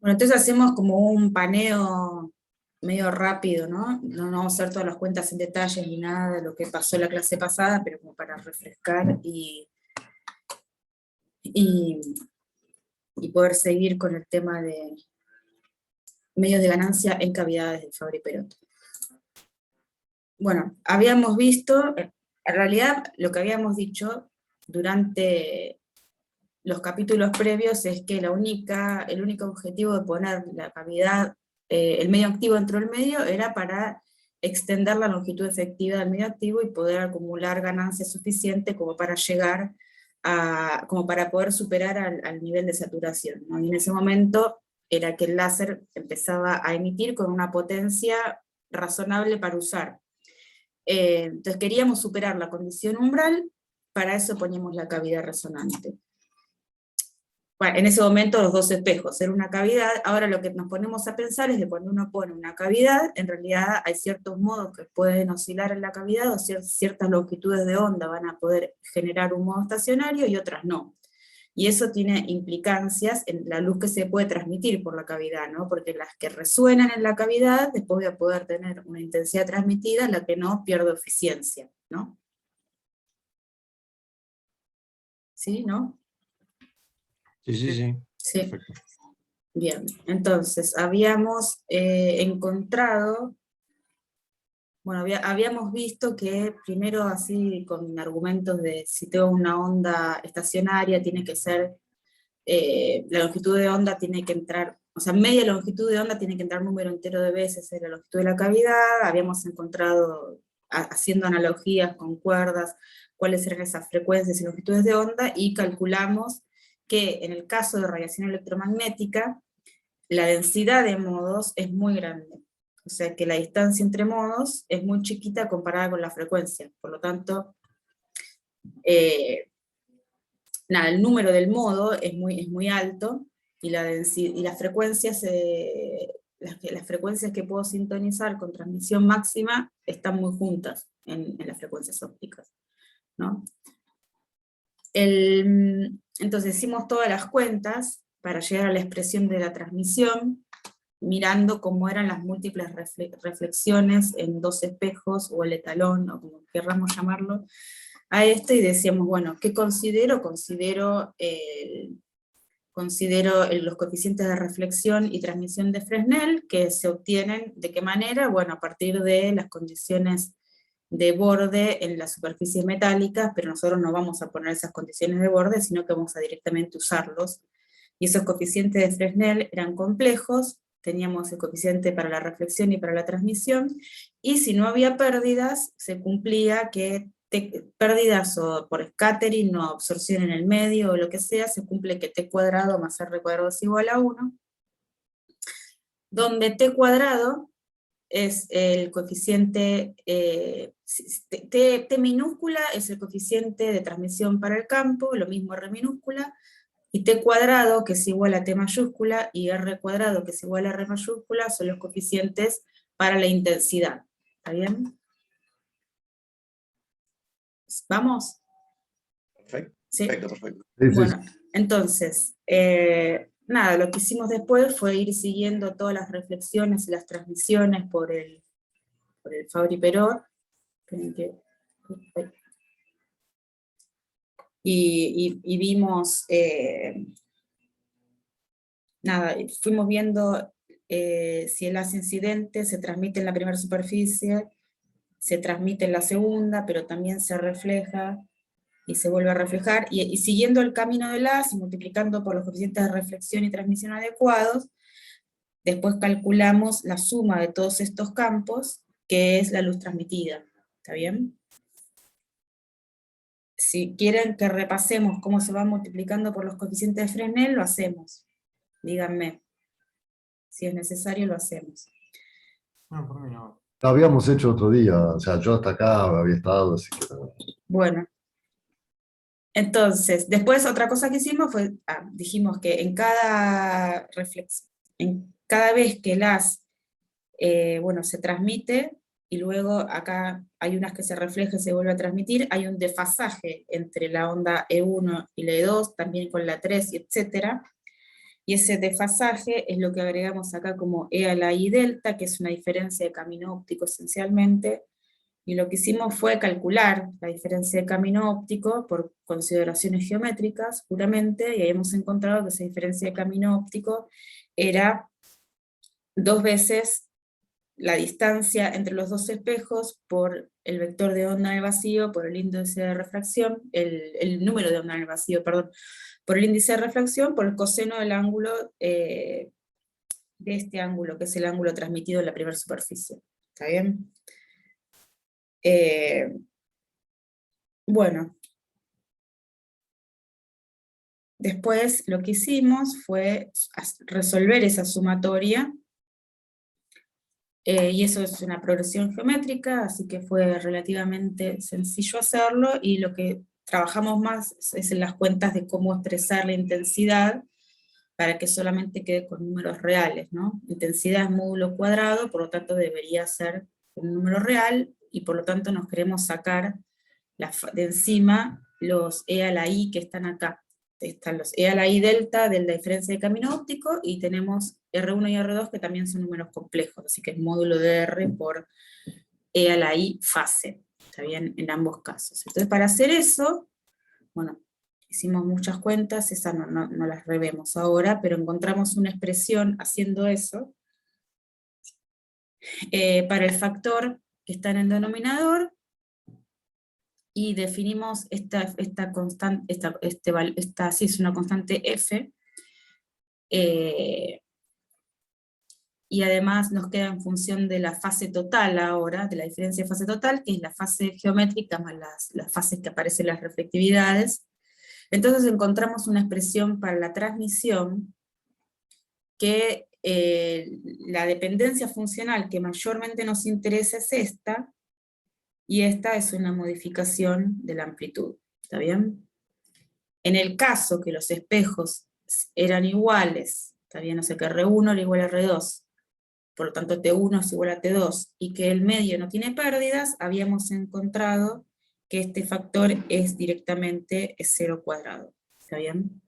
Bueno, entonces hacemos como un paneo medio rápido, ¿no? No vamos a hacer todas las cuentas en detalle ni nada de lo que pasó la clase pasada, pero como para refrescar y, y poder seguir con el tema de medios de ganancia en cavidades de Fabry-Perot. Bueno, habíamos visto, en realidad lo que habíamos dicho durante los capítulos previos es que el único objetivo de poner la cavidad, el medio activo dentro del medio, era para extender la longitud efectiva del medio activo y poder acumular ganancia suficiente como para llegar como para poder superar al nivel de saturación, ¿no? Y en ese momento era que el láser empezaba a emitir con una potencia razonable para usar. Entonces queríamos superar la condición umbral, para eso poníamos la cavidad resonante. Bueno, en ese momento los dos espejos, era una cavidad. Ahora lo que nos ponemos a pensar es que cuando uno pone una cavidad, en realidad hay ciertos modos que pueden oscilar en la cavidad, o ciertas longitudes de onda van a poder generar un modo estacionario y otras no. Y eso tiene implicancias en la luz que se puede transmitir por la cavidad, ¿no? Porque las que resuenan en la cavidad, después voy a poder tener una intensidad transmitida, la que no pierdo eficiencia, ¿no? ¿Sí, no? Sí, sí, sí. Sí. Perfecto. Bien, entonces habíamos encontrado, bueno, habíamos visto que primero así con argumentos de si tengo una onda estacionaria tiene que ser, la longitud de onda tiene que entrar, o sea, media longitud de onda tiene que entrar un número entero de veces en la longitud de la cavidad. Habíamos encontrado, haciendo analogías con cuerdas, cuáles eran esas frecuencias y longitudes de onda, y calculamos que en el caso de radiación electromagnética, la densidad de modos es muy grande. O sea que la distancia entre modos es muy chiquita comparada con la frecuencia. Por lo tanto, el número del modo es muy alto, y las frecuencias, las frecuencias que puedo sintonizar con transmisión máxima están muy juntas en las frecuencias ópticas, ¿no? Entonces hicimos todas las cuentas para llegar a la expresión de la transmisión, mirando cómo eran las múltiples reflexiones en dos espejos, o el etalón, o como querramos llamarlo, a esto, y decíamos, bueno, ¿qué considero? Considero los coeficientes de reflexión y transmisión de Fresnel, que se obtienen, ¿de qué manera? Bueno, a partir de las condiciones de borde en las superficies metálicas, pero nosotros no vamos a poner esas condiciones de borde, sino que vamos a directamente usarlos. Y esos coeficientes de Fresnel eran complejos, teníamos el coeficiente para la reflexión y para la transmisión, y si no había pérdidas, se cumplía que pérdidas o por scattering o absorción en el medio o lo que sea, se cumple que t cuadrado más r cuadrado es igual a 1, donde t cuadrado es el coeficiente, t minúscula es el coeficiente de transmisión para el campo, lo mismo r minúscula, y t cuadrado, que es igual a t mayúscula, y r cuadrado, que es igual a r mayúscula, son los coeficientes para la intensidad. ¿Está bien? ¿Vamos? Perfecto. ¿Sí? Perfecto. Bueno, entonces, nada, lo que hicimos después fue ir siguiendo todas las reflexiones y las transmisiones por el Fabry-Perot, y vimos, nada, fuimos viendo si el haz incidente se transmite en la primera superficie, se transmite en la segunda, pero también se refleja y se vuelve a reflejar, y siguiendo el camino del haz y multiplicando por los coeficientes de reflexión y transmisión adecuados, después calculamos la suma de todos estos campos, que es la luz transmitida. ¿Está bien? Si quieren que repasemos cómo se va multiplicando por los coeficientes de Fresnel, lo hacemos. Díganme. Si es necesario, lo hacemos. No, por mí no. Lo habíamos hecho otro día, o sea, yo hasta acá había estado, así que... Bueno. Entonces, después otra cosa que hicimos fue, dijimos que en cada vez que el haz, bueno, se transmite, y luego acá hay unas que se refleja y se vuelve a transmitir, hay un desfasaje entre la onda E1 y la E2, también con la 3, etc. y ese desfasaje es lo que agregamos acá como E a la I delta, que es una diferencia de camino óptico esencialmente, y lo que hicimos fue calcular la diferencia de camino óptico por consideraciones geométricas puramente, y ahí hemos encontrado que esa diferencia de camino óptico era 2 veces la distancia entre los dos espejos por el vector de onda en el vacío, por el índice de refracción, el número de onda en el vacío, perdón, por el índice de refracción, por el coseno del ángulo, de este ángulo, que es el ángulo transmitido en la primera superficie. ¿Está bien? Bueno. Después lo que hicimos fue resolver esa sumatoria, y eso es una progresión geométrica, así que fue relativamente sencillo hacerlo, y lo que trabajamos más es en las cuentas de cómo expresar la intensidad, para que solamente quede con números reales, ¿no? Intensidad es módulo cuadrado, por lo tanto debería ser un número real, y por lo tanto nos queremos sacar de encima los E a la I que están acá. Están los E a la I delta de la diferencia de camino óptico, y tenemos R1 y R2 que también son números complejos, así que es módulo de R por E a la I fase, está bien, en ambos casos. Entonces para hacer eso, bueno, hicimos muchas cuentas, esas no las revemos ahora, pero encontramos una expresión haciendo eso, para el factor que está en el denominador, y definimos esta constante, sí es una constante f, y además nos queda en función de la fase total ahora, de la diferencia de fase total, que es la fase geométrica más las fases que aparecen las reflectividades. Entonces encontramos una expresión para la transmisión, que la dependencia funcional que mayormente nos interesa es esta, y esta es una modificación de la amplitud, ¿está bien? En el caso que los espejos eran iguales, ¿está bien? O sea que R1 era igual a R2, por lo tanto T1 es igual a T2, y que el medio no tiene pérdidas, habíamos encontrado que este factor es directamente 0 cuadrado, ¿está bien?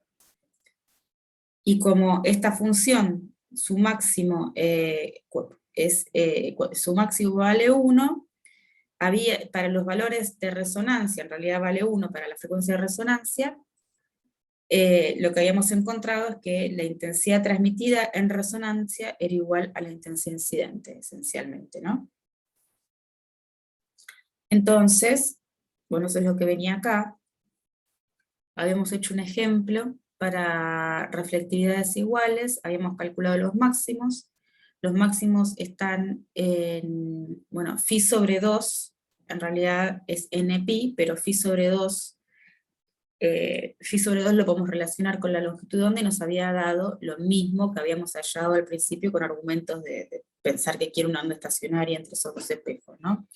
Y como esta función, su máximo, su máximo vale 1, para los valores de resonancia, en realidad vale 1 para la frecuencia de resonancia, lo que habíamos encontrado es que la intensidad transmitida en resonancia era igual a la intensidad incidente, esencialmente, ¿no? Entonces, bueno, eso es lo que venía acá. Habíamos hecho un ejemplo para reflectividades iguales, habíamos calculado los máximos están en, bueno, phi sobre 2, en realidad es npi, pero phi sobre 2 lo podemos relacionar con la longitud de onda, y nos había dado lo mismo que habíamos hallado al principio con argumentos de pensar que quiere una onda estacionaria entre esos dos espejos, ¿no?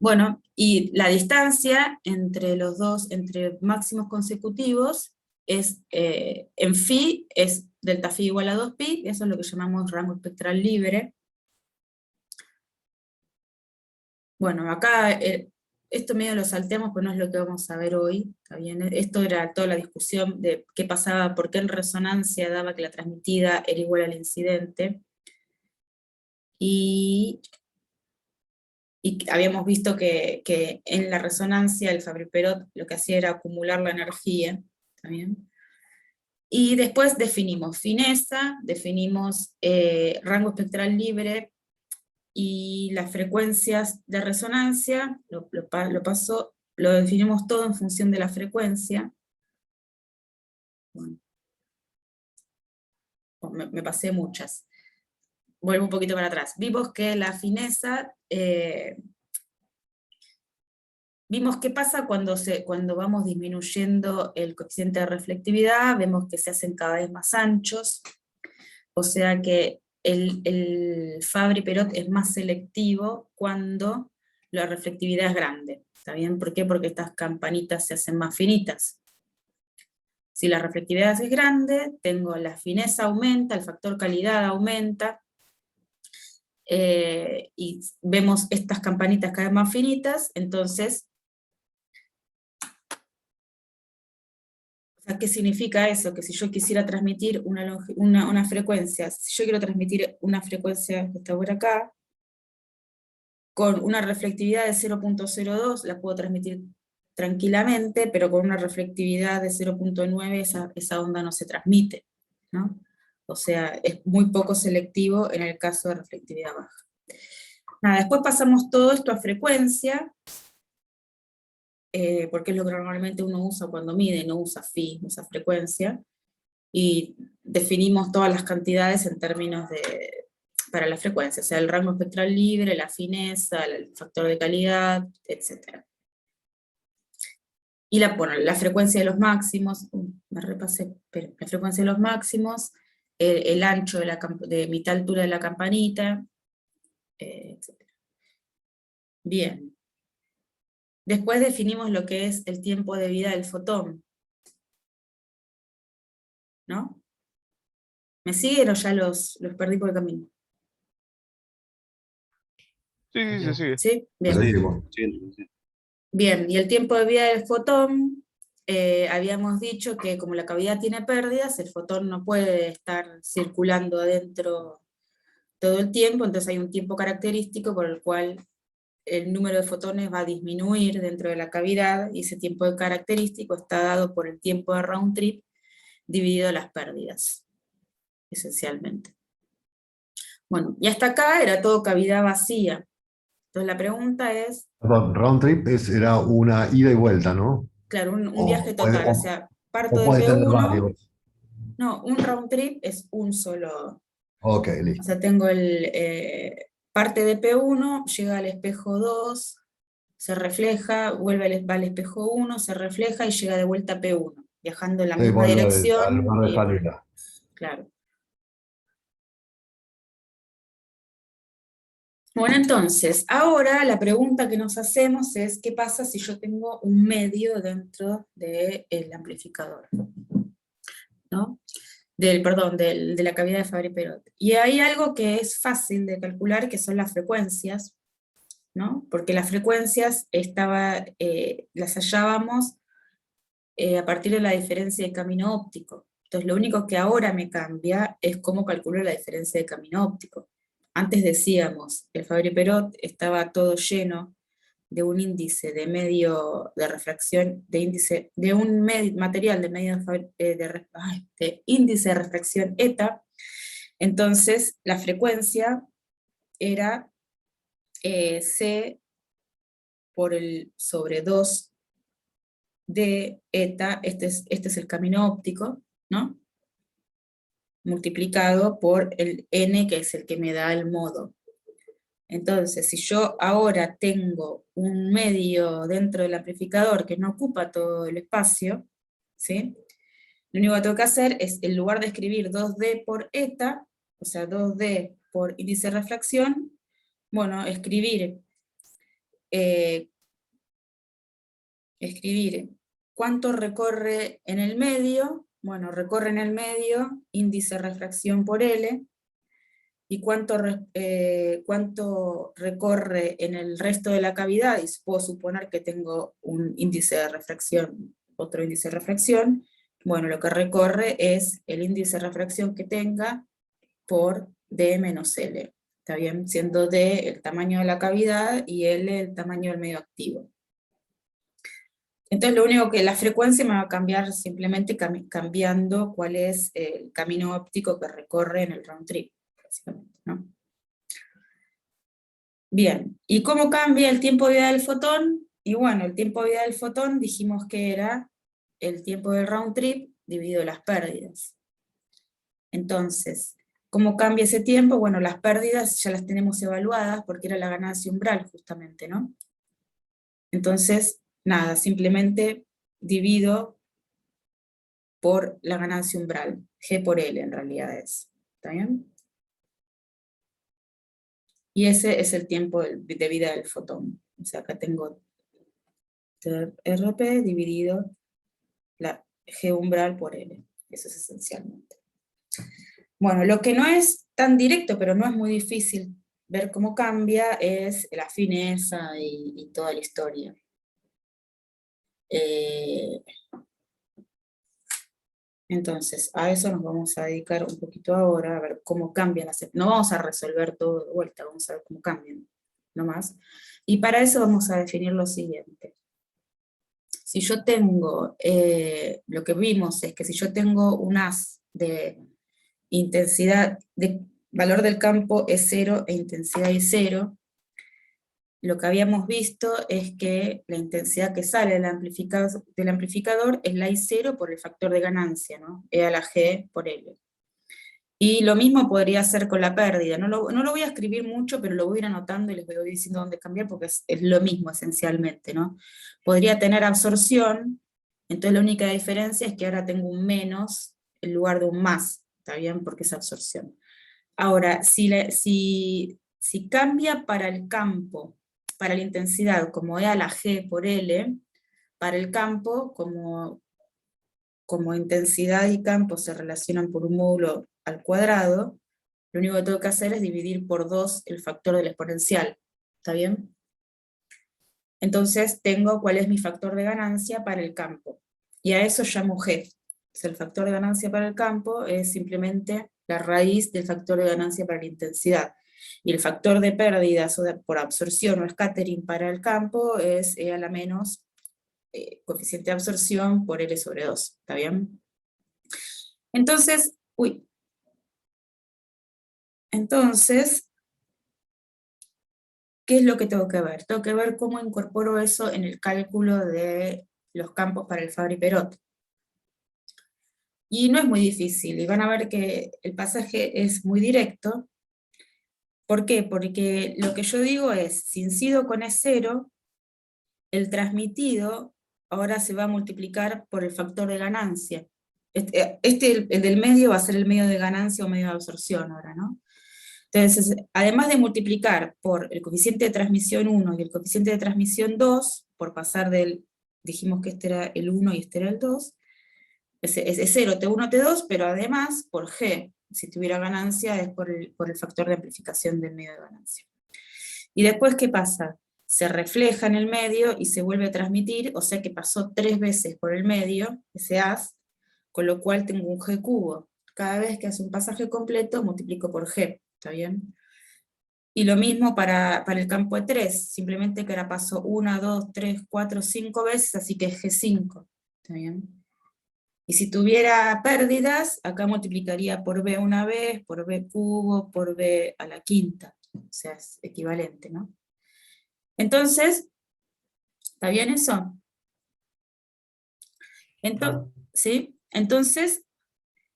Bueno, y la distancia entre los dos, entre máximos consecutivos, es, en phi, es delta phi igual a 2pi, eso es lo que llamamos rango espectral libre. Bueno, acá esto medio lo salteamos, pero no es lo que vamos a ver hoy, ¿está bien? Esto era toda la discusión de qué pasaba, por qué en resonancia daba que la transmitida era igual al incidente, y habíamos visto que en la resonancia el Fabry-Perot lo que hacía era acumular la energía, ¿está bien? Y después definimos fineza, definimos rango espectral libre, y las frecuencias de resonancia, lo definimos todo en función de la frecuencia. Bueno, me pasé muchas. Vuelvo un poquito para atrás. Vimos que la fineza, vimos qué pasa cuando vamos disminuyendo el coeficiente de reflectividad, vemos que se hacen cada vez más anchos, o sea que el Fabry-Perot es más selectivo cuando la reflectividad es grande, ¿está bien? ¿Por qué? Porque estas campanitas se hacen más finitas. Si la reflectividad es grande, tengo la fineza aumenta, el factor calidad aumenta, y vemos estas campanitas cada vez más finitas, entonces ¿Qué significa eso? Que si yo quisiera transmitir una frecuencia, si yo quiero transmitir una frecuencia que está por acá, con una reflectividad de 0.02 la puedo transmitir tranquilamente, pero con una reflectividad de 0.9 esa onda no se transmite, ¿no? O sea, es muy poco selectivo en el caso de reflectividad baja. Nada, después pasamos todo esto a frecuencia, porque es lo que normalmente uno usa cuando mide, no usa phi, usa frecuencia, y definimos todas las cantidades en términos para la frecuencia, o sea, el rango espectral libre, la fineza, el factor de calidad, etc. Y la frecuencia de los máximos, me repasé, pero la frecuencia de los máximos, el ancho de mitad altura de la campanita, etc. Bien. Después definimos lo que es el tiempo de vida del fotón, ¿no? ¿Me siguen o ya los perdí por el camino? Sí, se sigue. ¿Sí? Bien. Seguimos. Sí. Bien, y el tiempo de vida del fotón, habíamos dicho que como la cavidad tiene pérdidas, el fotón no puede estar circulando adentro todo el tiempo, entonces hay un tiempo característico por el cual el número de fotones va a disminuir dentro de la cavidad, y ese tiempo característico está dado por el tiempo de round trip dividido las pérdidas, esencialmente. Bueno, y hasta acá era todo cavidad vacía. Entonces la pregunta es, Perdón, round trip era una ida y vuelta, ¿no? claro, un O viaje puede, total, o sea, parto o de puede tener P1, varios. no, un round trip es un solo, Ok, o listo. sea, tengo parte de P1, llega al espejo 2, se refleja, va al espejo 1, se refleja y llega de vuelta a P1, viajando en la Sí, misma vuelve al dirección, lugar de y salida. claro. Bueno, entonces, ahora la pregunta que nos hacemos es, ¿qué pasa si yo tengo un medio dentro del amplificador? ¿No? De la cavidad de Fabry-Perot. Y hay algo que es fácil de calcular, que son las frecuencias, ¿no? Porque las frecuencias las hallábamos a partir de la diferencia de camino óptico. Entonces lo único que ahora me cambia es cómo calculo la diferencia de camino óptico. Antes decíamos, el Fabry-Perot estaba todo lleno de un índice de medio de refracción, de un material de medio de índice de refracción eta. Entonces la frecuencia era C sobre 2 de eta, este es el camino óptico, ¿no? Multiplicado por el n, que es el que me da el modo. Entonces, si yo ahora tengo un medio dentro del amplificador que no ocupa todo el espacio, ¿sí? Lo único que tengo que hacer es, en lugar de escribir 2D por eta, o sea, 2D por índice de refracción, bueno, escribir cuánto recorre en el medio, bueno, recorre en el medio, índice de refracción por L, y cuánto recorre en el resto de la cavidad, y puedo suponer que tengo un índice de refracción, otro índice de refracción, bueno, lo que recorre es el índice de refracción que tenga por D menos L, ¿está bien? Siendo D el tamaño de la cavidad y L el tamaño del medio activo. Entonces lo único que la frecuencia me va a cambiar simplemente cambiando cuál es el camino óptico que recorre en el round trip, básicamente, ¿no? Bien, ¿y cómo cambia el tiempo de vida del fotón? Y bueno, el tiempo de vida del fotón dijimos que era el tiempo del round trip dividido las pérdidas. Entonces, ¿cómo cambia ese tiempo? Bueno, las pérdidas ya las tenemos evaluadas porque era la ganancia umbral justamente, ¿no? Entonces, nada, simplemente divido por la ganancia umbral, G por L en realidad es, ¿está bien? Y ese es el tiempo de vida del fotón. O sea, acá tengo RP dividido la G umbral por L. Eso es esencialmente. Bueno, lo que no es tan directo, pero no es muy difícil ver cómo cambia, es la fineza y toda la historia. Entonces, a eso nos vamos a dedicar un poquito ahora, a ver cómo cambian las... No vamos a resolver todo de vuelta, vamos a ver cómo cambian, no más. Y para eso vamos a definir lo siguiente. Si yo tengo, lo que vimos es que si yo tengo un haz de intensidad, de valor del campo es 0 e intensidad es 0, lo que habíamos visto es que la intensidad que sale del amplificador es la I0 por el factor de ganancia, ¿no? E a la G por L. Y lo mismo podría ser con la pérdida. No lo voy a escribir mucho, pero lo voy a ir anotando y les voy diciendo dónde cambiar, porque es lo mismo esencialmente, ¿no? Podría tener absorción, entonces la única diferencia es que ahora tengo un menos en lugar de un más, ¿está bien? Porque es absorción. Ahora, si cambia para el campo, para la intensidad, como E a la G por L, para el campo, como intensidad y campo se relacionan por un módulo al cuadrado, lo único que tengo que hacer es dividir por 2 el factor del exponencial, ¿está bien? Entonces tengo cuál es mi factor de ganancia para el campo, y a eso llamo G. Entonces, el factor de ganancia para el campo es simplemente la raíz del factor de ganancia para la intensidad, y el factor de pérdidas por absorción o scattering para el campo es E a la menos coeficiente de absorción por L sobre 2, ¿está bien? Entonces, ¿qué es lo que tengo que ver? Tengo que ver cómo incorporo eso en el cálculo de los campos para el Fabry-Perot. Y no es muy difícil, y van a ver que el pasaje es muy directo. ¿Por qué? Porque lo que yo digo es, si incido con E0, el transmitido ahora se va a multiplicar por el factor de ganancia. El del medio va a ser el medio de ganancia o medio de absorción ahora, ¿no? Entonces, además de multiplicar por el coeficiente de transmisión 1 y el coeficiente de transmisión 2, por pasar dijimos que este era el 1 y este era el 2, es 0, T1, T2, pero además por G, si tuviera ganancia es por el factor de amplificación del medio de ganancia. Y después, ¿qué pasa? Se refleja en el medio y se vuelve a transmitir, o sea que pasó 3 veces por el medio, ese haz, con lo cual tengo un G cubo. Cada vez que hace un pasaje completo, multiplico por G, ¿está bien? Y lo mismo para el campo de 3, simplemente que ahora paso 1, 2, 3, 4, 5 veces, así que es G5, ¿está bien? Y si tuviera pérdidas, acá multiplicaría por B una vez, por B cubo, por B a la quinta, o sea, es equivalente, ¿no? Entonces, ¿está bien eso? ¿Sí? Entonces,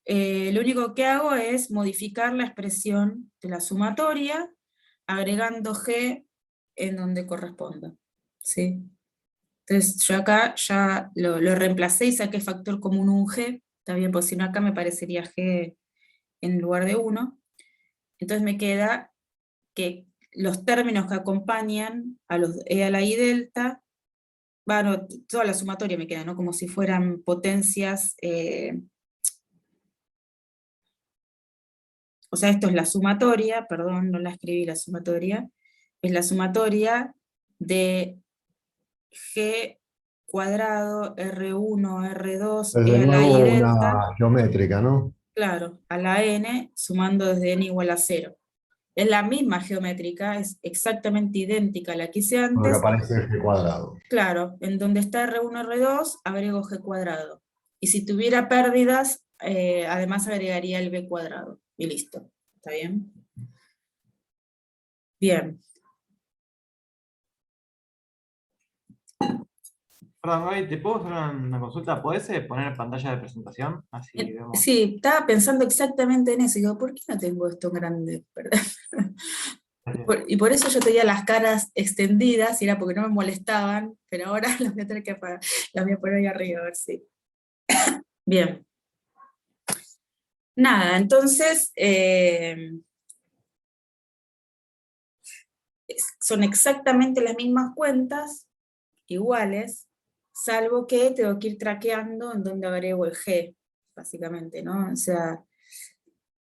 lo único que hago es modificar la expresión de la sumatoria, agregando G en donde corresponda, ¿sí? Entonces yo acá ya lo reemplacé y saqué factor común 1G, está bien, porque si no acá me parecería G en lugar de 1, entonces me queda que los términos que acompañan a los E a la I delta, bueno, toda la sumatoria me queda, ¿no? Como si fueran potencias, o sea, esto es la sumatoria, perdón, no la escribí la sumatoria, es la sumatoria de G cuadrado, R1, R2, Es de E a la I nuevo delta, una geométrica, ¿no? claro, a la N, sumando desde N igual a 0. Es la misma geométrica, es exactamente idéntica a la que hice Lo que antes, aparece es G cuadrado. claro, en donde está R1, R2, agrego G cuadrado. Y si tuviera pérdidas, además agregaría el B cuadrado, y listo, ¿está bien? Bien. Perdón, Gaby, ¿te puedo hacer una consulta? ¿Podés poner pantalla de presentación? Así vemos. Sí, estaba pensando exactamente en eso, digo, ¿por qué no tengo esto grande? ¿Verdad? Y por eso yo tenía las caras extendidas, y era porque no me molestaban, pero ahora las voy a tener que apagar, las voy a poner ahí arriba, a ver si. Bien. Nada, entonces, son exactamente las mismas cuentas, iguales, salvo que tengo que ir traqueando en donde agrego el G, básicamente, ¿no? O sea,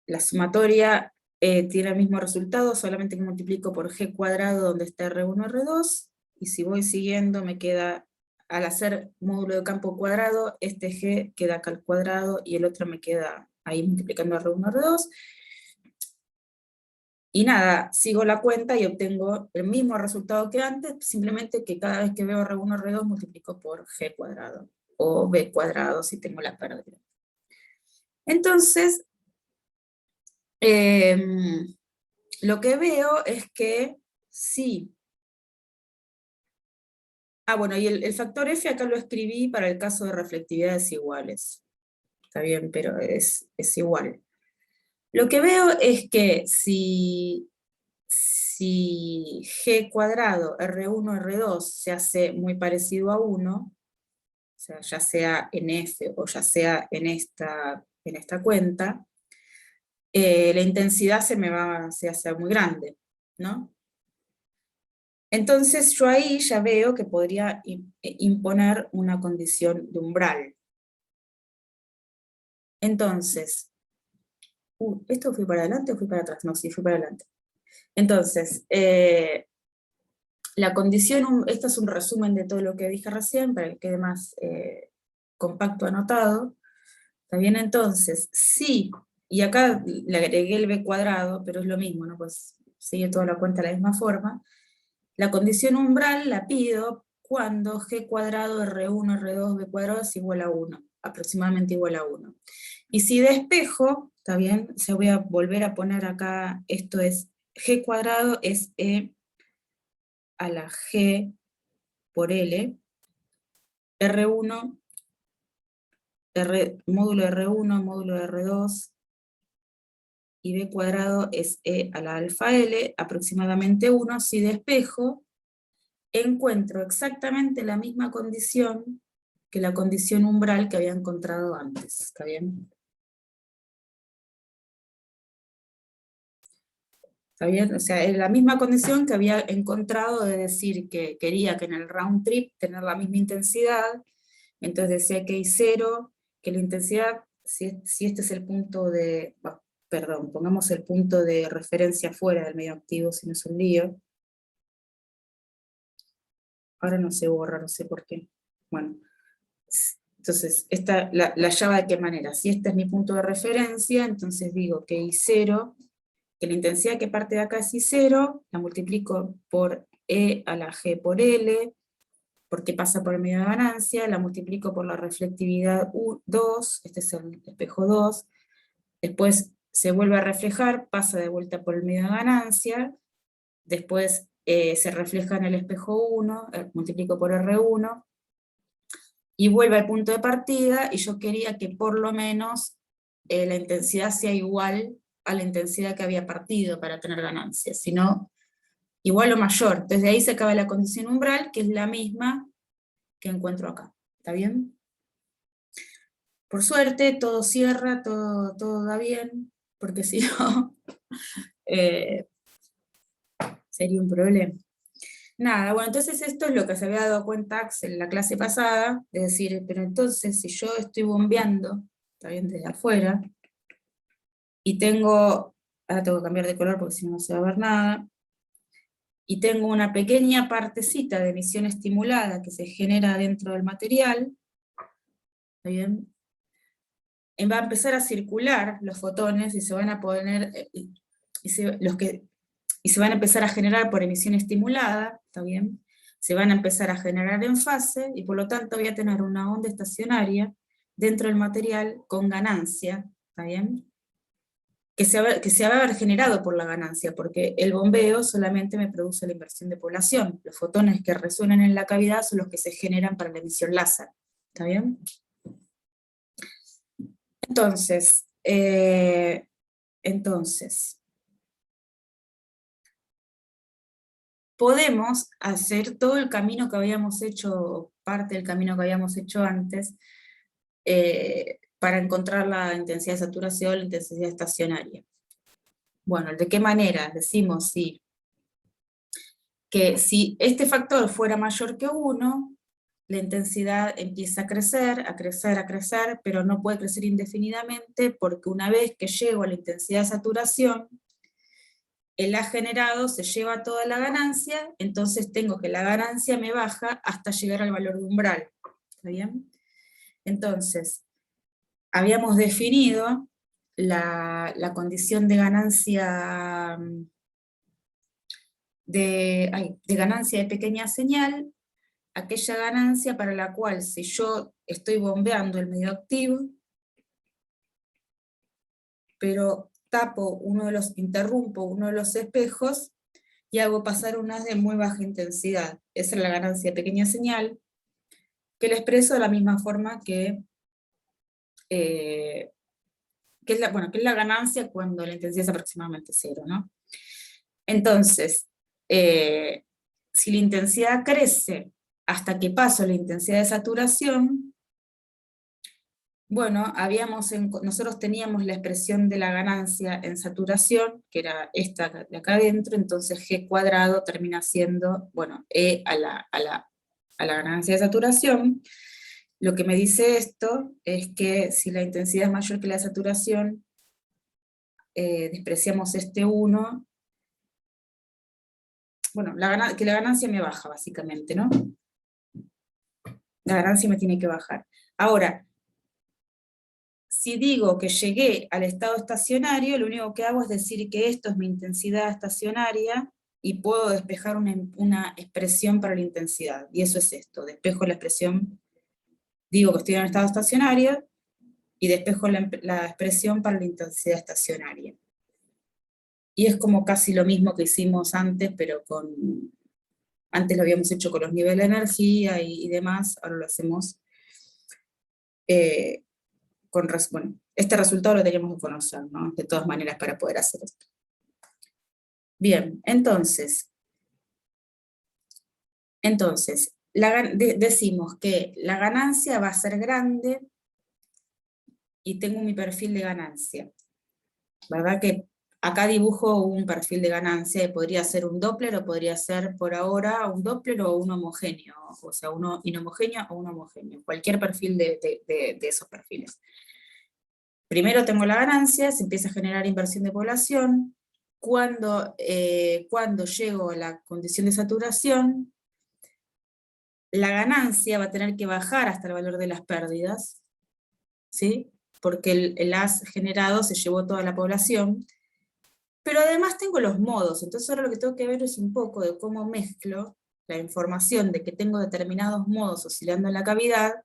la sumatoria tiene el mismo resultado, solamente que multiplico por G cuadrado donde está R1, R2, y si voy siguiendo me queda al hacer módulo de campo cuadrado, este G queda acá al cuadrado y el otro me queda ahí multiplicando R1, R2. Y nada, sigo la cuenta y obtengo el mismo resultado que antes, simplemente que cada vez que veo R1, R2 multiplico por G cuadrado, o B cuadrado si tengo la pérdida. Entonces, lo que veo es que sí. Bueno, y el factor F acá lo escribí para el caso de reflectividades iguales. Está bien, pero es igual. Lo que veo es que si G cuadrado, R1, R2 se hace muy parecido a 1, o sea, ya sea en F o ya sea en esta cuenta, la intensidad se hace muy grande, ¿no? Entonces yo ahí ya veo que podría imponer una condición de umbral. Entonces, ¿esto fui para adelante o fui para atrás? No, sí, fui para adelante. Entonces, la condición, esto es un resumen de todo lo que dije recién, para que quede más compacto anotado. ¿Está bien? Entonces, sí, y acá le agregué el b cuadrado, pero es lo mismo, ¿no? Pues sigue toda la cuenta de la misma forma. La condición umbral la pido cuando G cuadrado, R1, R2, B cuadrado es igual a 1, aproximadamente igual a 1. Y si despejo, ¿está bien? Se voy a volver a poner acá, esto es G cuadrado es E a la G por L, R1, módulo R1, módulo R2, y B cuadrado es E a la alfa L, aproximadamente 1, si despejo, encuentro exactamente la misma condición que la condición umbral que había encontrado antes, ¿está bien? ¿Está bien? O sea, es la misma condición que había encontrado de decir que quería que en el round trip tener la misma intensidad, entonces decía que I0, que la intensidad, si este es el punto de, perdón, pongamos el punto de referencia fuera del medio activo, si no es un lío. Ahora no se borra, no sé por qué. Bueno, entonces, la llave de qué manera. Si este es mi punto de referencia, entonces digo que I0, que la intensidad que parte de acá es I0, la multiplico por E a la G por L, porque pasa por el medio de ganancia, la multiplico por la reflectividad 2, este es el espejo 2, después se vuelve a reflejar, pasa de vuelta por el medio de ganancia, después se refleja en el espejo 1, multiplico por R1, y vuelve al punto de partida, y yo quería que por lo menos la intensidad sea igual a la intensidad que había partido para tener ganancias, sino igual o mayor. Desde ahí se acaba la condición umbral, que es la misma que encuentro acá. ¿Está bien? Por suerte, todo cierra, todo da bien, porque si no, sería un problema. Nada, bueno, entonces esto es lo que se había dado cuenta Axel en la clase pasada, de decir, pero entonces si yo estoy bombeando, está bien, desde afuera, y tengo, ahora tengo que cambiar de color porque si no, no se va a ver nada, y tengo una pequeña partecita de emisión estimulada que se genera dentro del material, ¿está bien? Va a empezar a circular los fotones y se van a poner, y se van a empezar a generar por emisión estimulada, ¿está bien? Se van a empezar a generar en fase, y por lo tanto voy a tener una onda estacionaria dentro del material con ganancia, ¿está bien? Que se va a haber generado por la ganancia, porque el bombeo solamente me produce la inversión de población. Los fotones que resuenan en la cavidad son los que se generan para la emisión láser, ¿está bien? Entonces, podemos hacer todo el camino que habíamos hecho, parte del camino que habíamos hecho antes, para encontrar la intensidad de saturación, la intensidad estacionaria. Bueno, ¿de qué manera? Decimos que si este factor fuera mayor que 1, la intensidad empieza a crecer, a crecer, a crecer, pero no puede crecer indefinidamente, porque una vez que llego a la intensidad de saturación, el A generado se lleva toda la ganancia, entonces tengo que la ganancia me baja hasta llegar al valor de umbral. ¿Está bien? Entonces, habíamos definido la condición de ganancia de ganancia de pequeña señal, aquella ganancia para la cual si yo estoy bombeando el medio activo, pero interrumpo uno de los espejos y hago pasar un haz de muy baja intensidad. Esa es la ganancia de pequeña señal, que la expreso de la misma forma que es la ganancia cuando la intensidad es aproximadamente cero, ¿no? Entonces, si la intensidad crece hasta que paso la intensidad de saturación, bueno, nosotros teníamos la expresión de la ganancia en saturación, que era esta de acá adentro, entonces G cuadrado termina siendo, bueno, E a la ganancia de saturación. Lo que me dice esto es que si la intensidad es mayor que la saturación, despreciamos este 1, bueno, que la ganancia me baja básicamente, ¿no? La ganancia me tiene que bajar. Ahora, si digo que llegué al estado estacionario, lo único que hago es decir que esto es mi intensidad estacionaria y puedo despejar una expresión para la intensidad. Y eso es esto, despejo la expresión, digo que estoy en un estado estacionario y despejo la expresión para la intensidad estacionaria. Y es como casi lo mismo que hicimos antes, pero antes lo habíamos hecho con los niveles de energía y demás, ahora lo hacemos bueno, este resultado lo teníamos que conocer, ¿no? De todas maneras para poder hacer esto. Bien, entonces decimos que la ganancia va a ser grande y tengo mi perfil de ganancia. ¿Verdad que acá dibujo un perfil de ganancia y podría ser un Doppler o podría ser por ahora un Doppler o un homogéneo, o sea, uno inhomogéneo o un homogéneo, cualquier perfil de esos perfiles. Primero tengo la ganancia, se empieza a generar inversión de población. Cuando llego a la condición de saturación, la ganancia va a tener que bajar hasta el valor de las pérdidas, ¿sí? Porque el haz generado se llevó toda la población. Pero además tengo los modos, entonces ahora lo que tengo que ver es un poco de cómo mezclo la información de que tengo determinados modos oscilando en la cavidad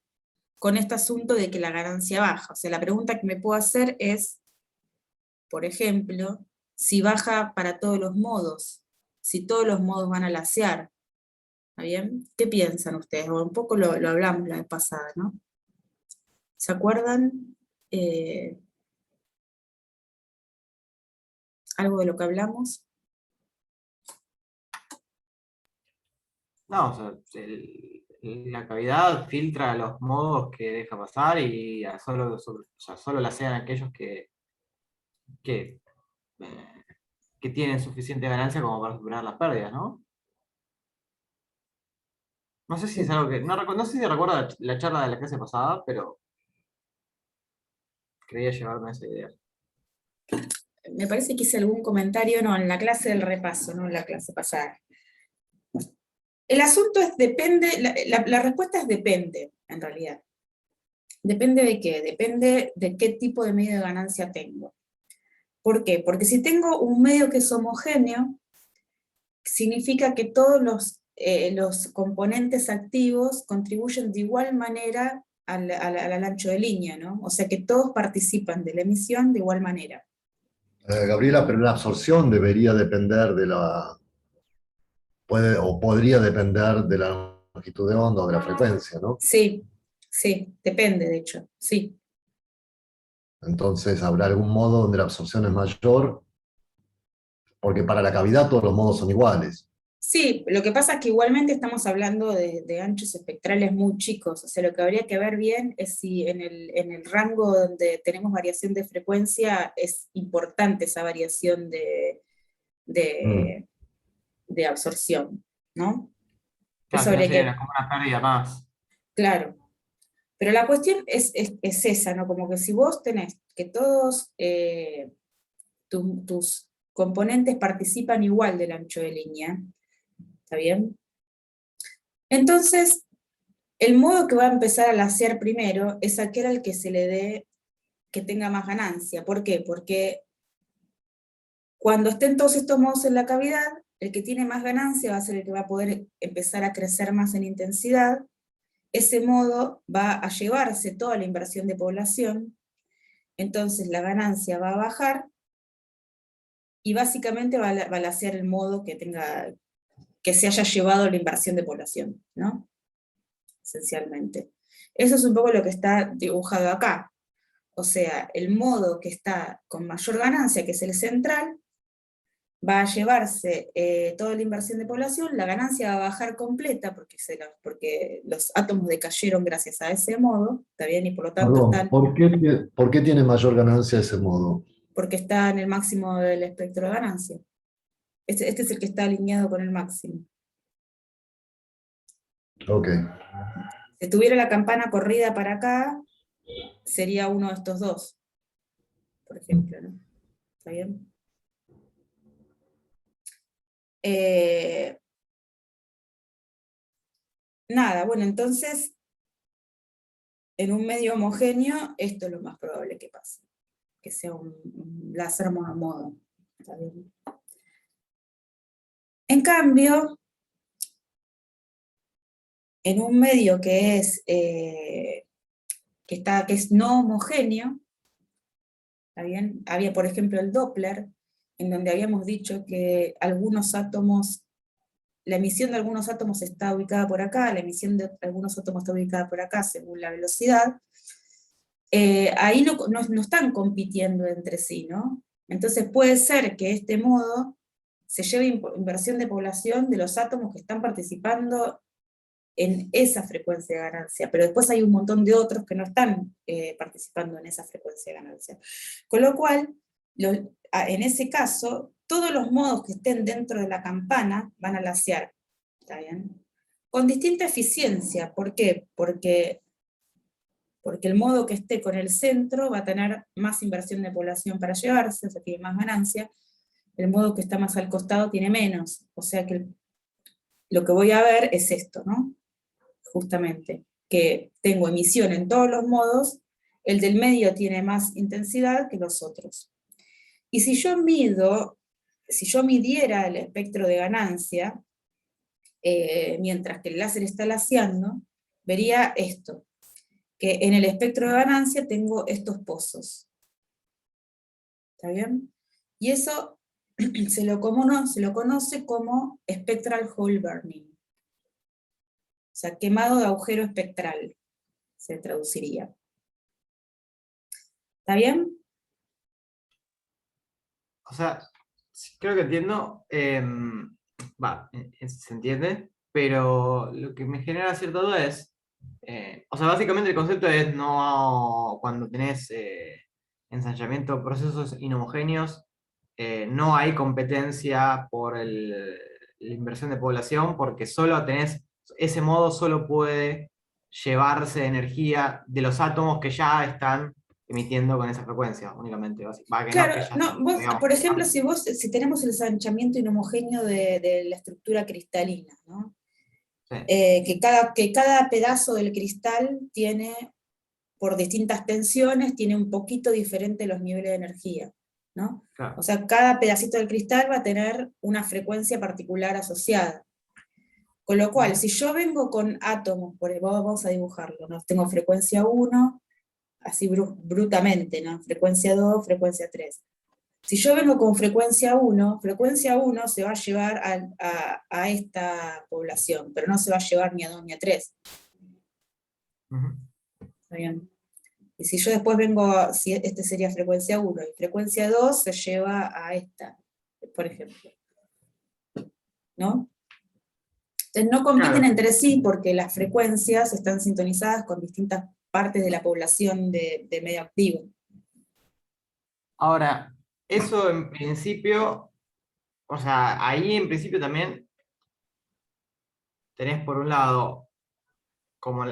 con este asunto de que la ganancia baja. O sea, la pregunta que me puedo hacer es, por ejemplo, si baja para todos los modos, si todos los modos van a lasear. ¿Está bien? ¿Qué piensan ustedes? O un poco lo hablamos la vez pasada, ¿no? ¿Se acuerdan algo de lo que hablamos? No, o sea, la cavidad filtra los modos que deja pasar y solo la sean aquellos que, eh, que tienen suficiente ganancia como para superar las pérdidas, ¿no? No sé si es algo que. No sé si recuerdo la charla de la clase pasada, pero quería llevarme esa idea. Me parece que hice algún comentario, no, en la clase del repaso, no en la clase pasada. El asunto es depende, la respuesta es depende, en realidad. ¿Depende de qué? Depende de qué tipo de medio de ganancia tengo. ¿Por qué? Porque si tengo un medio que es homogéneo, significa que todos los componentes activos contribuyen de igual manera al ancho de línea, ¿no? O sea que todos participan de la emisión de igual manera. Gabriela, pero la absorción debería depender de podría depender de la longitud de onda o de la frecuencia, ¿no? Sí, depende, de hecho, sí. Entonces, ¿habrá algún modo donde la absorción es mayor? Porque para la cavidad todos los modos son iguales. Sí, lo que pasa es que igualmente estamos hablando de anchos espectrales muy chicos, o sea, lo que habría que ver bien es si en el rango donde tenemos variación de frecuencia es importante esa variación de absorción, ¿no? Claro, Eso si no habría sería que, como una pérdida más. claro. Pero la cuestión es esa, ¿no? Como que si vos tenés que todos tus componentes participan igual del ancho de línea. ¿Está bien? Entonces, el modo que va a empezar a lacear primero es aquel al que se le dé que tenga más ganancia. ¿Por qué? Porque cuando estén todos estos modos en la cavidad, el que tiene más ganancia va a ser el que va a poder empezar a crecer más en intensidad. Ese modo va a llevarse toda la inversión de población, entonces la ganancia va a bajar, y básicamente va a lacear el modo que se haya llevado la inversión de población, ¿no? Esencialmente. Eso es un poco lo que está dibujado acá. O sea, el modo que está con mayor ganancia, que es el central, va a llevarse toda la inversión de población, la ganancia va a bajar completa, porque los átomos decayeron gracias a ese modo, ¿está bien? Y por lo tanto Perdón, están, ¿por qué tiene mayor ganancia ese modo? porque está en el máximo del espectro de ganancia. Este es el que está alineado con el máximo. Ok. Si tuviera la campana corrida para acá, sería uno de estos dos, por ejemplo, ¿no? ¿Está bien? Nada, bueno, entonces, en un medio homogéneo, esto es lo más probable que pase, que sea un láser monomodo. ¿Está bien? En cambio, en un medio que es no homogéneo, ¿está bien? Había, por ejemplo, el Doppler, en donde habíamos dicho que algunos átomos, la emisión de algunos átomos está ubicada por acá, la emisión de algunos átomos está ubicada por acá, según la velocidad. Ahí no están compitiendo entre sí, ¿no? Entonces puede ser que este modo se lleve inversión de población de los átomos que están participando en esa frecuencia de ganancia, pero después hay un montón de otros que no están participando en esa frecuencia de ganancia. Con lo cual, en ese caso, todos los modos que estén dentro de la campana van a lacear, ¿está bien? Con distinta eficiencia. ¿Por qué? Porque el modo que esté con el centro va a tener más inversión de población para llevarse, o sea, tiene más ganancia. El modo que está más al costado tiene menos, o sea que lo que voy a ver es esto, ¿no? Justamente, que tengo emisión en todos los modos, el del medio tiene más intensidad que los otros. Y si yo midiera el espectro de ganancia, mientras que el láser está laceando, vería esto, que en el espectro de ganancia tengo estos pozos. ¿Está bien? Y eso se lo conoce como spectral hole burning. O sea, quemado de agujero espectral, se traduciría. ¿Está bien? O sea, creo que entiendo, se entiende, pero lo que me genera cierta duda es, o sea, básicamente el concepto es no, cuando tenés ensayamiento, procesos inhomogéneos, no hay competencia por la inversión de población, porque solo tenés, ese modo solo puede llevarse energía de los átomos que ya están emitiendo con esa frecuencia, únicamente. Claro, Que ya no, están, vos, digamos, por ejemplo, si tenemos el ensanchamiento inhomogéneo de la estructura cristalina, ¿no? sí. Que cada pedazo del cristal tiene, por distintas tensiones, tiene un poquito diferente los niveles de energía, ¿no? Claro. O sea, cada pedacito del cristal va a tener una frecuencia particular asociada. Con lo cual, si yo vengo con átomos, vamos a dibujarlo, ¿no? Tengo frecuencia 1, así brutamente, ¿no? Frecuencia 2, frecuencia 3. Si yo vengo con frecuencia 1 se va a llevar a esta población, pero no se va a llevar ni a 2 ni a 3. ¿Está bien? Y si yo después si este sería frecuencia 1, y frecuencia 2 se lleva a esta, por ejemplo. ¿No? Entonces no compiten entre sí porque las frecuencias están sintonizadas con distintas partes de la población de medio activo. Ahora, eso en principio, o sea, ahí en principio también tenés por un lado como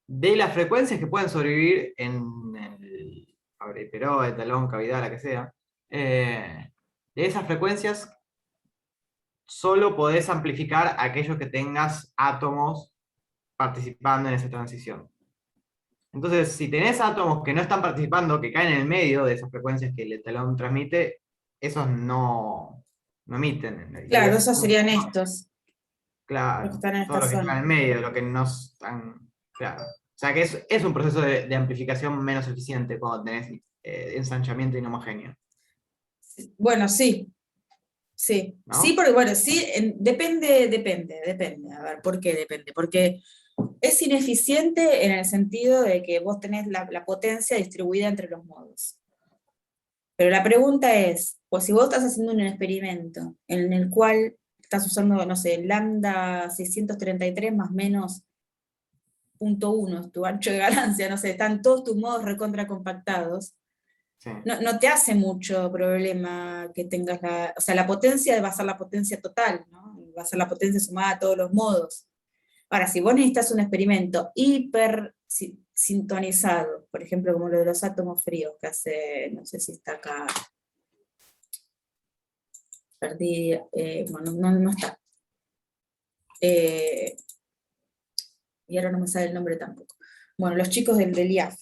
de las frecuencias que pueden sobrevivir en el Pero, el talón, cavidad, la que sea, de esas frecuencias solo podés amplificar aquellos que tengas átomos participando en esa transición. Entonces, si tenés átomos que no están participando, que caen en el medio de esas frecuencias que el etalón transmite, esos no emiten. Y Claro, es esos como, serían estos, los que claro, están en todos esta los que están en zona. el medio, los que no están, claro. O sea que es un proceso de amplificación menos eficiente cuando tenés ensanchamiento inhomogéneo, Bueno, sí, sí. Sí, ¿no? porque bueno, sí, depende. A ver, ¿por qué depende? Porque es ineficiente en el sentido de que vos tenés la potencia distribuida entre los modos. Pero la pregunta es, pues si vos estás haciendo un experimento en el cual estás usando, no sé, lambda 633 más menos 0.1, tu ancho de ganancia, no sé, están todos tus modos recontra compactados, Sí. no te hace mucho problema que tengas o sea, la potencia va a ser la potencia total, ¿no? Va a ser la potencia sumada a todos los modos. Ahora, si vos necesitas un experimento hiper sintonizado, por ejemplo, como lo de los átomos fríos, que hace, no sé si está acá, perdí, bueno, no está. Y ahora no me sale el nombre tampoco. Bueno, los chicos del IAF.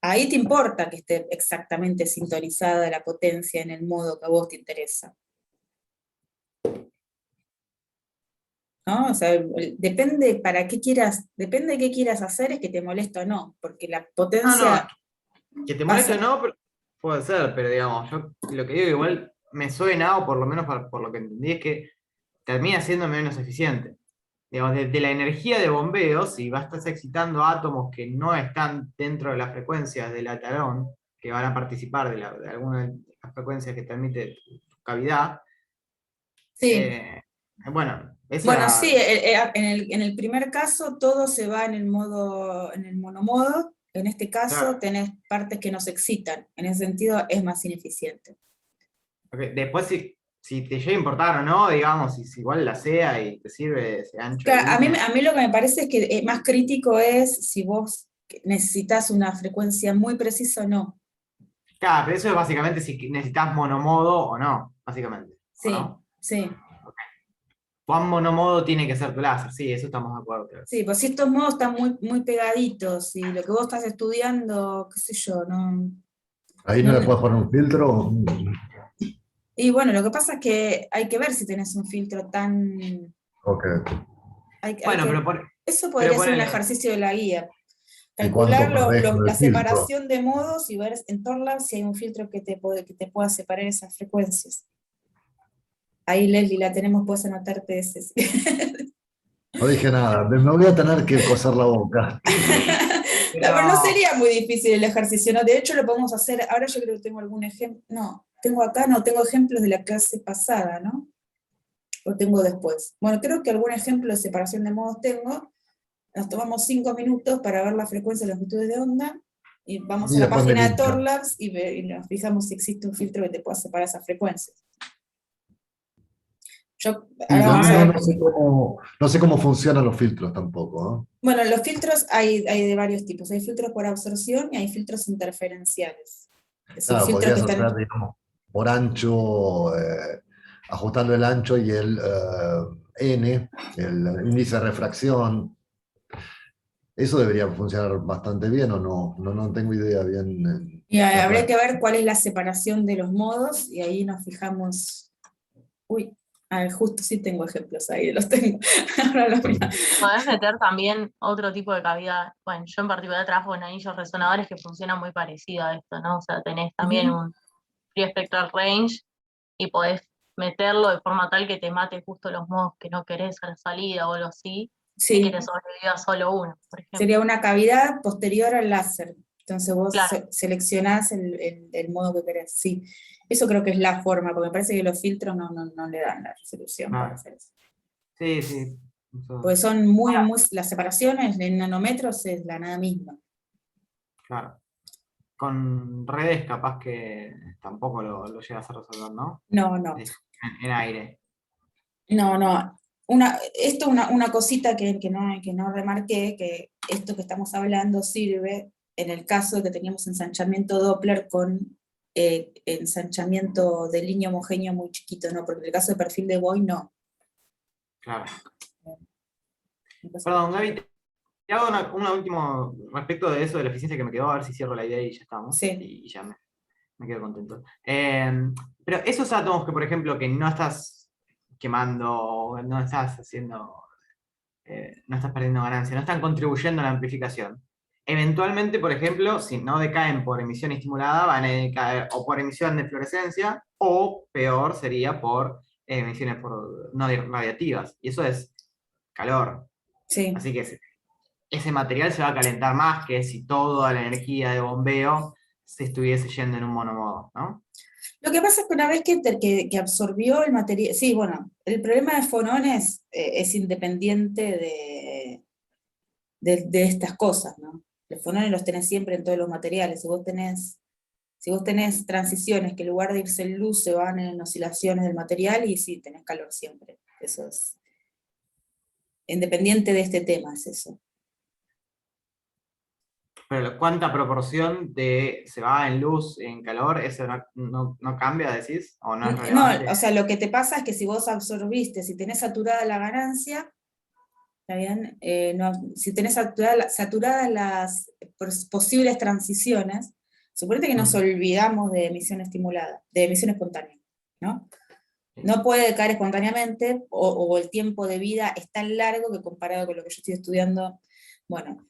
Ahí te importa que esté exactamente sintonizada la potencia en el modo que a vos te interesa. ¿No? O sea, depende para qué quieras, depende de qué quieras hacer, es que te molesta o no, porque la potencia No, que te moleste o pasa. no, puede ser, pero digamos, yo lo que digo igual me suena, o por lo menos por lo que entendí, es que termina siendo menos eficiente. Digamos, de la energía de bombeo, si estás excitando átomos que no están dentro de las frecuencias del etalón, que van a participar de alguna de las frecuencias que transmite tu cavidad, Sí. eh, bueno, Bueno, sí, esa. en el primer caso todo se va en el modo, en el monomodo. En este caso Claro, tenés partes que no se excitan. En ese sentido es más ineficiente. porque después si te llega a importar o no, digamos, si igual la sea y te sirve ese ancho de Claro, línea. a mí lo que me parece es que más crítico es si vos necesitas una frecuencia muy precisa o no. Claro, pero eso es básicamente si necesitas monomodo o no, básicamente, ¿o Sí, no? sí. ¿Cuán monomodo tiene que ser tu láser? Sí, eso estamos de acuerdo, creo. Sí, pues si estos modos están muy pegaditos y lo que vos estás estudiando, qué sé yo, no, Ahí no no, le puedes poner un filtro. y bueno, lo que pasa es que hay que ver si tenés un filtro tan... Ok. hay Bueno, que, eso pero podría ser un ponele. ejercicio de la guía. ¿Y cuánto Calcular perdés con la el filtro? separación de modos y ver en Torlab si hay un filtro que te pueda separar esas frecuencias. Ahí, Leslie, la tenemos, puedes anotarte ese. No dije nada, me voy a tener que coser la boca. No, pero no Pero. sería muy difícil el ejercicio, ¿no? De hecho, lo podemos hacer, ahora yo creo que tengo algún ejemplo, tengo ejemplos de la clase pasada, ¿no? O tengo después. Bueno, creo que algún ejemplo de separación de modos tengo. Nos tomamos 5 minutos para ver la frecuencia y longitudes de onda, y vamos Y a la después me página de lincha. Torlabs y nos fijamos si existe un filtro que te pueda separar esas frecuencias. Sí, Ahora vamos a ver. no sé cómo funcionan los filtros tampoco, ¿no? Bueno, los filtros hay de varios tipos. Hay filtros por absorción y hay filtros interferenciales. Que son Claro, filtros que podrías están... hacer, digamos, por ancho, ajustando el ancho y el N, el índice de refracción. Eso debería funcionar bastante bien o no, no tengo idea bien. Y ¿Me habría puedes- que ver cuál es la separación de los modos y ahí nos fijamos. Uy, a ver, justo sí tengo ejemplos ahí, los tengo. Ahora los voy a- Podés meter también otro tipo de cavidad. Bueno, yo en particular trabajo en anillos resonadores que funcionan muy parecido a esto, ¿no? O sea, tenés también Ujú. un free spectral range y podés meterlo de forma tal que te mate justo los modos que no querés a la salida o algo así, y que Sí, te sobreviva solo uno, por ejemplo. sería una cavidad posterior al láser. Entonces vos Claro. seleccionás el modo que querés. Sí, eso creo que es la forma, porque me parece que los filtros no le dan la resolución para Ah, hacer eso. sí, sí. Porque Eso, son muy, las separaciones en nanómetros es la nada misma. claro. Con redes capaz que tampoco lo llegas a resolver, ¿no? No. En aire. No. Esto una cosita que no remarqué, que esto que estamos hablando sirve en el caso de que teníamos ensanchamiento Doppler con ensanchamiento de línea homogéneo muy chiquito, no, porque en el caso de perfil de Boy no. Claro. Perdón, Gaby, te hago una última respecto de eso, de la eficiencia que me quedó, a ver si cierro la idea y ya estamos. Sí. Y ya me quedo contento. Pero esos átomos que, por ejemplo, que no estás quemando, no estás haciendo, no estás perdiendo ganancia, no están contribuyendo a la amplificación. Eventualmente, por ejemplo, si no decaen por emisión estimulada, van a decaer o por emisión de fluorescencia, o peor sería por emisiones no radiativas. Y eso es calor. Sí. Así que ese material se va a calentar más que si toda la energía de bombeo se estuviese yendo en un monomodo, ¿no? Lo que pasa es que una vez que absorbió el material, sí, bueno, el problema de fonones es independiente de estas cosas, ¿no? Los fonones los tenés siempre en todos los materiales. Si vos tenés transiciones que en lugar de irse en luz se van en oscilaciones del material, y sí, tenés calor siempre. Eso es independiente de este tema, es eso. Pero ¿cuánta proporción se va en luz, en calor? ¿Eso no cambia, decís? ¿O no es relevante? No, o sea, lo que te pasa es que si vos absorbiste, si tenés saturada la ganancia, ¿está bien? Si tenés saturadas las posibles transiciones, suponete que nos olvidamos de emisión estimulada, de emisión espontánea, ¿no? No puede decaer espontáneamente, o el tiempo de vida es tan largo que comparado con lo que yo estoy estudiando, bueno,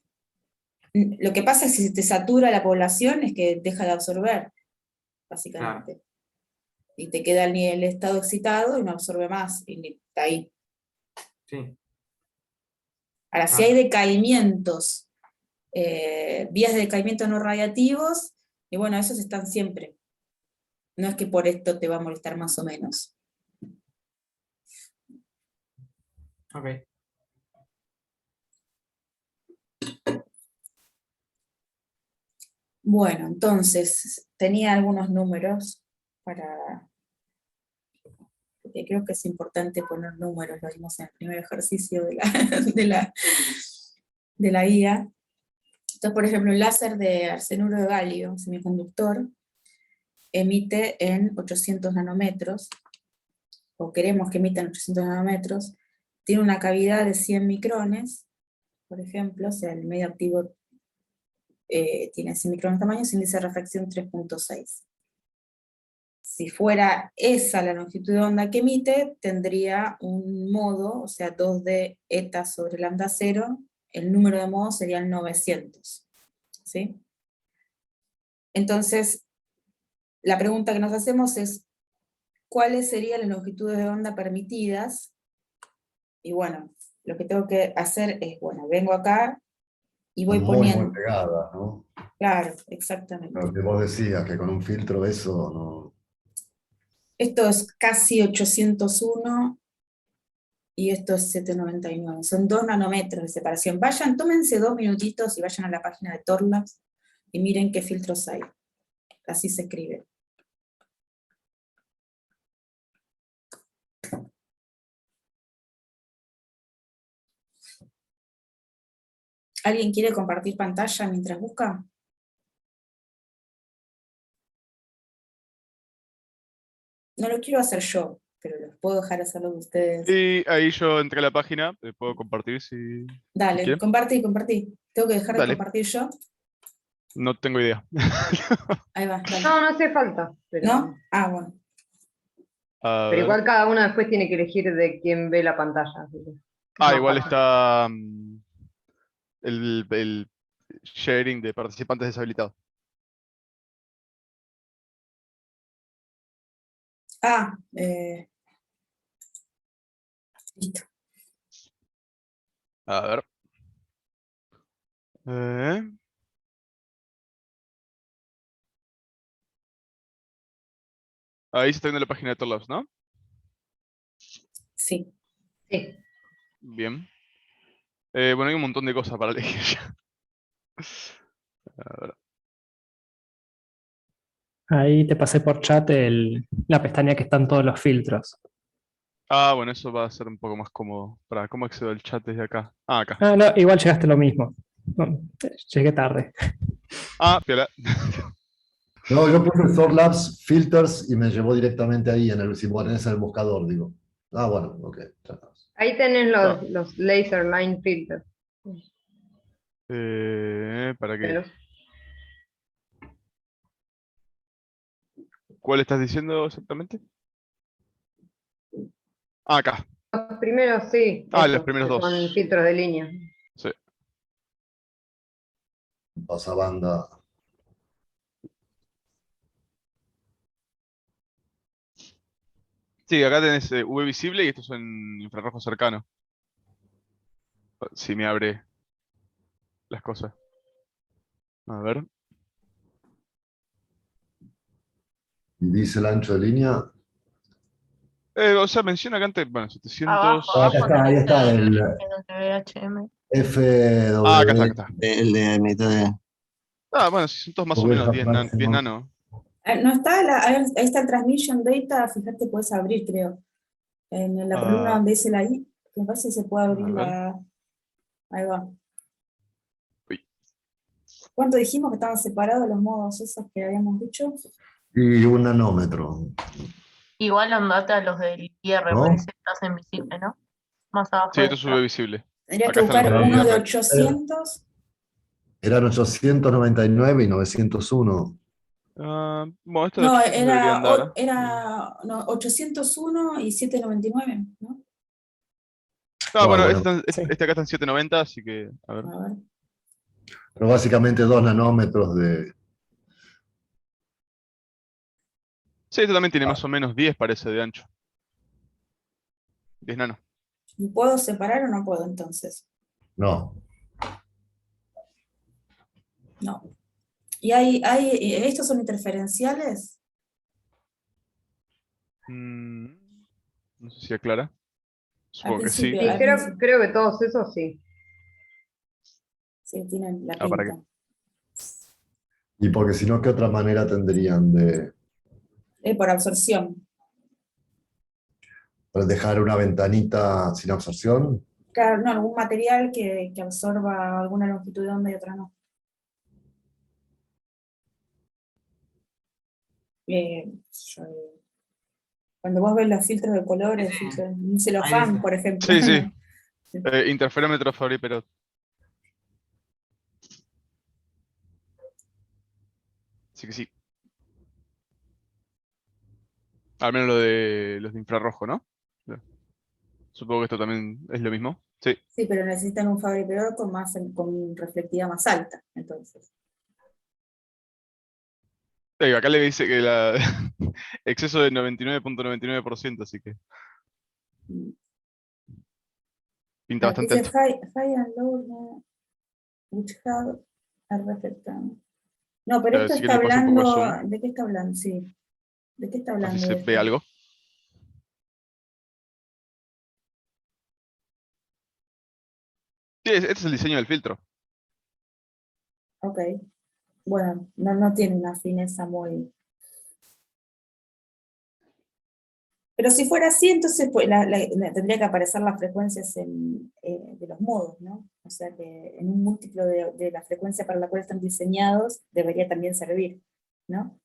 lo que pasa es que si te satura la población es que deja de absorber, básicamente. Claro. Y te queda el estado excitado y no absorbe más, y está ahí. Sí. Ahora, si hay decaimientos, vías de decaimiento no radiativos, y bueno, esos están siempre. No es que por esto te va a molestar más o menos. Ok. Bueno, entonces, tenía algunos números porque creo que es importante poner números, lo vimos en el primer ejercicio de la guía. Entonces, por ejemplo, el láser de arsenuro de galio, semiconductor, emite en 800 nanómetros, o queremos que emita en 800 nanómetros, tiene una cavidad de 100 micrones, por ejemplo, o sea, el medio activo tiene 100 micrones de tamaño, índice de refracción 3.6. Si fuera esa la longitud de onda que emite, tendría un modo, o sea, 2D eta sobre lambda 0, el número de modos sería el 900. ¿Sí? Entonces, la pregunta que nos hacemos es, ¿cuáles serían las longitudes de onda permitidas? Y bueno, lo que tengo que hacer es, bueno, vengo acá y voy poniendo... Muy pegada, ¿no? Claro, exactamente. Lo que vos decías, que con un filtro eso no... Esto es casi 801 y esto es 799. Son 2 nanómetros de separación. Vayan, tómense 2 minutitos y vayan a la página de Torlax y miren qué filtros hay. Así se escribe. ¿Alguien quiere compartir pantalla mientras busca? No lo quiero hacer yo, pero los puedo dejar hacerlo de ustedes. Y ahí yo entré a la página, puedo compartir si... Dale, si compartí. Tengo que dejar de Dale. compartir yo. No tengo idea. Ahí va, dale. No hace falta. Pero... ¿No? Ah, bueno. Pero igual cada uno después tiene que elegir de quién ve la pantalla. Ah, igual está el sharing de participantes deshabilitado. Ah, listo. A ver. Ahí se está viendo la página de Torlabs, ¿no? Sí. Sí. Bien. Bueno, hay un montón de cosas para elegir ya. A ver. Ahí te pasé por chat la pestaña que están todos los filtros. Ah, bueno, eso va a ser un poco más cómodo. Para ¿cómo accedo al chat desde acá? Ah, acá. Ah, no, igual llegaste lo mismo. No, llegué tarde. Ah, piola. No, yo puse Thor Labs Filters y me llevó directamente ahí, si pones en el buscador, digo. Ah, bueno, ok. Ya está. Ahí tenés Ah. los laser line filters. ¿Para qué? Los ¿Cuál estás diciendo exactamente? Ah, acá. primeros sí, Ah, los esos, primeros que son dos. filtros de línea. Sí. Pasa banda. Sí, acá tenés UV visible y estos son infrarrojo cercano. Si me abre las cosas. A ver. Y dice el ancho de línea. O sea, menciona acá antes, bueno, 700. Abajo, Ah, acá abajo está, ahí tenés está el el WHM. Ah, acá está, FW. acá está. El de mitad de. Ah, bueno, si son todos más o menos 10 máximo. nano. No está, ahí está el Transmission Data, fíjate, puedes abrir, creo. En la columna Ah, donde dice la I, me parece que se puede abrir a ver. la... Ahí va. Uy. ¿Cuánto dijimos que estaban separados los modos esos que habíamos dicho? Y un nanómetro. Igual andate a los del IR, ¿No? porque ese estás invisible, ¿no? Más abajo Sí, de esto es UV visible. Tendrías que Acá están los buscar del uno de IR. 800. Eran 899 y 901. Bueno, estos de No, 800 deberían dar. no, 801 y 799, ¿no? Ah, bueno, Bueno, Sí. este acá está en 790, así que, a ver. A ver. pero básicamente 2 nanómetros de. Sí, este también tiene más o menos 10, parece, de ancho. 10 nano. ¿Y puedo separar o no puedo entonces? No. No. ¿Y estos son interferenciales? No sé si aclara. Al Supongo que sí. principio, Sí, al creo, principio. creo que todos esos sí. Sí, tienen la Ah, ¿para qué? pinta. Y porque si no, ¿qué otra manera tendrían de Por absorción. dejar una ventanita sin absorción? Claro, no, algún material que absorba alguna longitud de onda y otra no. Yo- cuando vos ves los filtros de colores, Sí, un ahí celofán, dice. por ejemplo. Sí, sí. Interferómetro Fabry, pero. Sí que sí. Al menos los de infrarrojo, ¿no? Supongo que esto también es lo mismo. Sí. Sí, pero necesitan un fabricador con reflectividad más alta, entonces. Acá le dice que la exceso de 99.99%, así que pinta bastante Dice alto. high and low, no, which have a reflector. No, pero esto Si está quieren le paso un poco de hablando, zoom, ¿de qué está hablando? Sí, ¿de qué está así hablando se ve esto? algo. Sí, este es el diseño del filtro. Ok, bueno, no tiene una fineza muy... Pero si fuera así, entonces pues, tendría que aparecer las frecuencias de los modos, ¿no? O sea que en un múltiplo de la frecuencia para la cual están diseñados debería también servir, ¿no?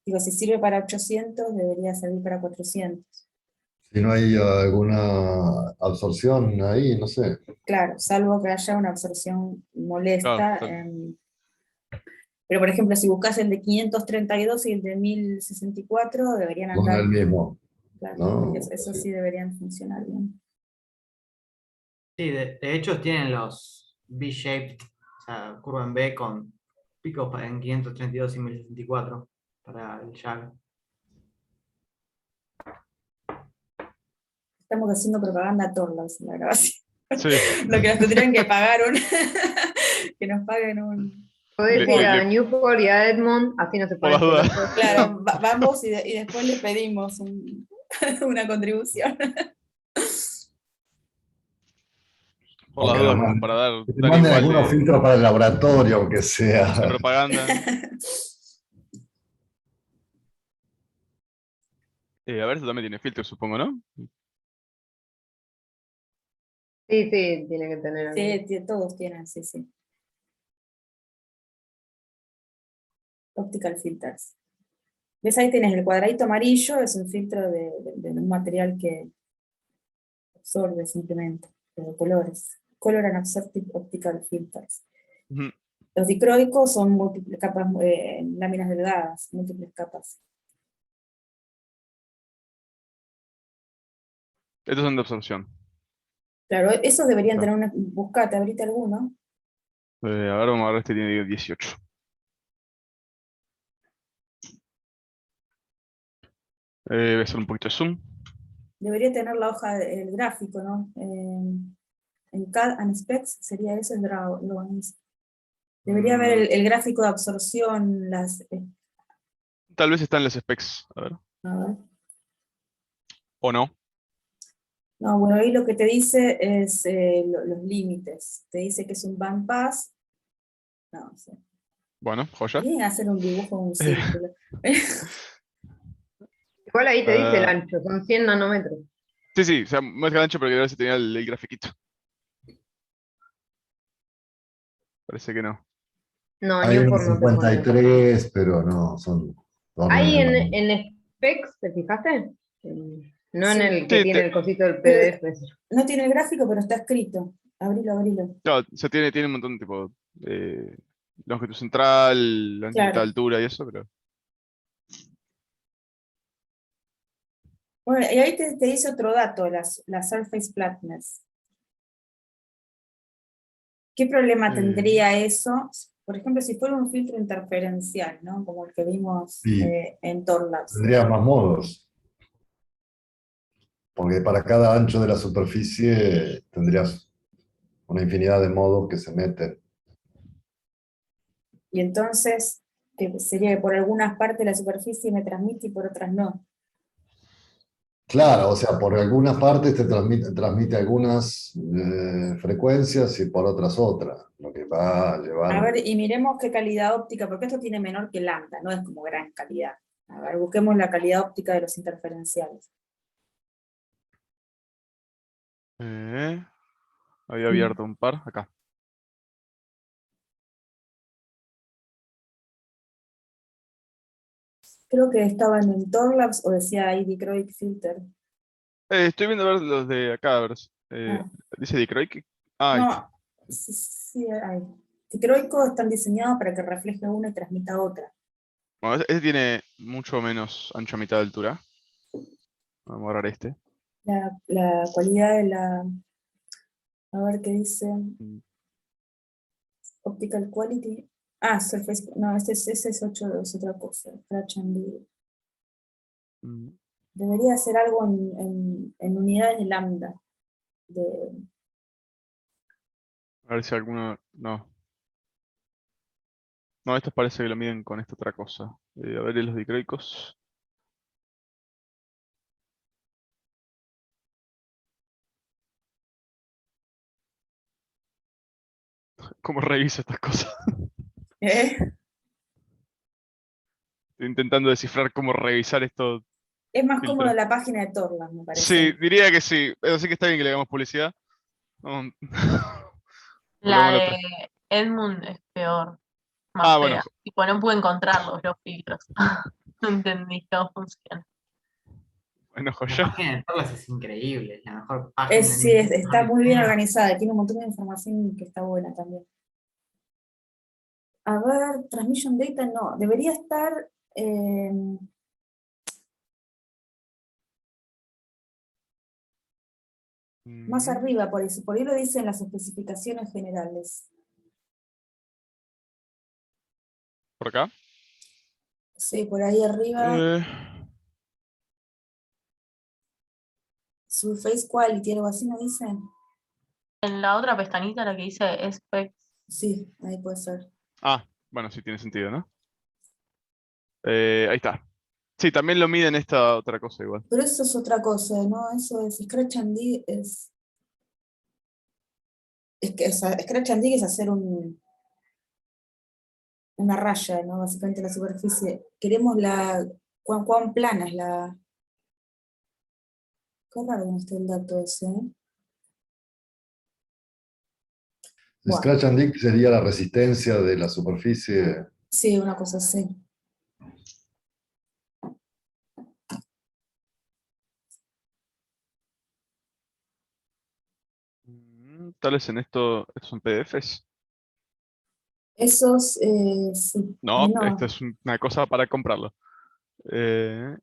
Digo, si sirve para 800, debería servir para 400. Si no hay alguna absorción ahí, no sé. Claro, salvo que haya una absorción molesta. Claro. Pero, por ejemplo, si buscas el de 532 y el de 1064, deberían Son andar. el mismo, Claro, ¿no? eso sí deberían funcionar bien. Sí, de hecho tienen los V-shaped, o sea, curva en B con picos en 532 y 1064 para el JAG. Estamos haciendo propaganda a Torlos, la grabación. Sí. Lo que nos tendrían que pagar que nos paguen un... Podés ir a Newport y a Edmond, así no se Por ponen las dudas. celosos. Claro, vamos y después le pedimos una contribución. Por las Aunque dudas, como para que te dar manden igual algunos de filtros para el laboratorio, aunque sea. propaganda. A ver, esto también tiene filtro, supongo, ¿no? Sí, tiene que tener algo. Sí, todos tienen, sí. Optical filters. ¿Ves? Ahí tienes el cuadradito amarillo, es un filtro de un material que absorbe simplemente, de colores. Color and Absorptive Optical Filters. Ujú. Los dicroicos son múltiples capas, láminas delgadas, múltiples capas. Estos son de absorción. Claro, esos deberían Ah. tener una... Buscate, abrite alguno. A ver, vamos a ver, este tiene 18. Voy a hacer un poquito de zoom. Debería tener la hoja, el gráfico, ¿no? En CAD and Specs sería ese el drawings. Debería haber el gráfico de absorción, Tal vez están las specs. A ver. a ver. O no. No, bueno, ahí lo que te dice es los límites. Te dice que es un bandpass. No sé. Bueno, joya. Podrían hacer un dibujo de un círculo. Igual ahí te dice el Ah. ancho, son 100 nanómetros. Sí, o sea, más que ancho, pero quería ver si tenía el grafiquito. Parece que no. No, ni Hay en unos forma te pone. 53, pero no, son Ahí enormes. en specs, ¿te fijaste? No en Sí. el que Sí, tiene el cosito del Pero- PDF. No tiene el gráfico, pero está escrito. Abrilo, abrilo. Claro, o sea, tiene un montón tipo longitud central, mitad de Claro. altura y eso, pero. Bueno, y ahí te dice otro dato, la surface flatness. ¿Qué problema tendría eso? Por ejemplo, si fuera un filtro interferencial, ¿no? Como el que vimos Sí. en Torlabs. Tendría más modos. Porque para cada ancho de la superficie tendrías una infinidad de modos que se meten. Y entonces, que sería que por algunas partes de la superficie me transmite y por otras no. Claro, o sea, por algunas partes te transmite algunas frecuencias y por otras otras, lo que va a llevar. A ver, y miremos qué calidad óptica, porque esto tiene menor que lambda, no es como gran calidad. A ver, busquemos la calidad óptica de los interferenciales. Había abierto un par acá. Creo que estaban en Torlabs o decía ID Croic Filter. Estoy viendo a ver los de acá, a ver. Ah. Dice Dicroic. Ah, ahí está. No, sí hay. Dicroicos están diseñados para que refleje una y transmita otra. Bueno, ese tiene mucho menos ancho a mitad de altura. Vamos a borrar este. La cualidad de la... A ver qué dice. Optical Quality. Ah, Surface... No, ese es otra cosa. Scratch and Lead. Mm. Debería hacer algo en unidades de lambda. A ver si alguno. No. No, estos parece que lo miden con esta otra cosa. A ver, los dicroicos. ¿Cómo reviso estas cosas? ¿Eh? Estoy intentando descifrar cómo revisar esto. Es más Filtro. cómodo la página de Torlabs, me parece. Sí, diría que sí. Así que está bien que le hagamos publicidad. Vamos. La Volvamos a la de Edmund es peor, más Ah, fea. bueno. Tipo, no pude encontrarlos los filtros. No entendí cómo funciona. Bueno, La joya. página de Torlas es increíble, es la mejor página. Sí, está muy bien diseñada. organizada, tiene un montón de información que está buena también. A ver, Transmission Data no, debería estar más arriba, por eso. Por ahí lo dicen las especificaciones generales. ¿Por acá? Sí, por ahí arriba, Eh, Surface Quality, algo así, ¿no dicen? En la otra pestañita, la que dice Specs, Sí, ahí puede ser. bueno, sí tiene sentido, ¿no? Ahí está. Sí, también lo miden esta otra cosa igual. Pero eso es otra cosa, ¿no? Eso es Scratch and Dig es que Scratch and Dig es hacer una raya, ¿no? Básicamente la superficie. Queremos cuán plana es la... Qué raro que no esté el dato ese, ¿eh? Bueno. Scratch and Dip sería la resistencia de la superficie. Sí, una cosa así. Tal vez en esto, estos son PDFs. Esos, sí, No, no. esto es una cosa para comprarlo. Eh,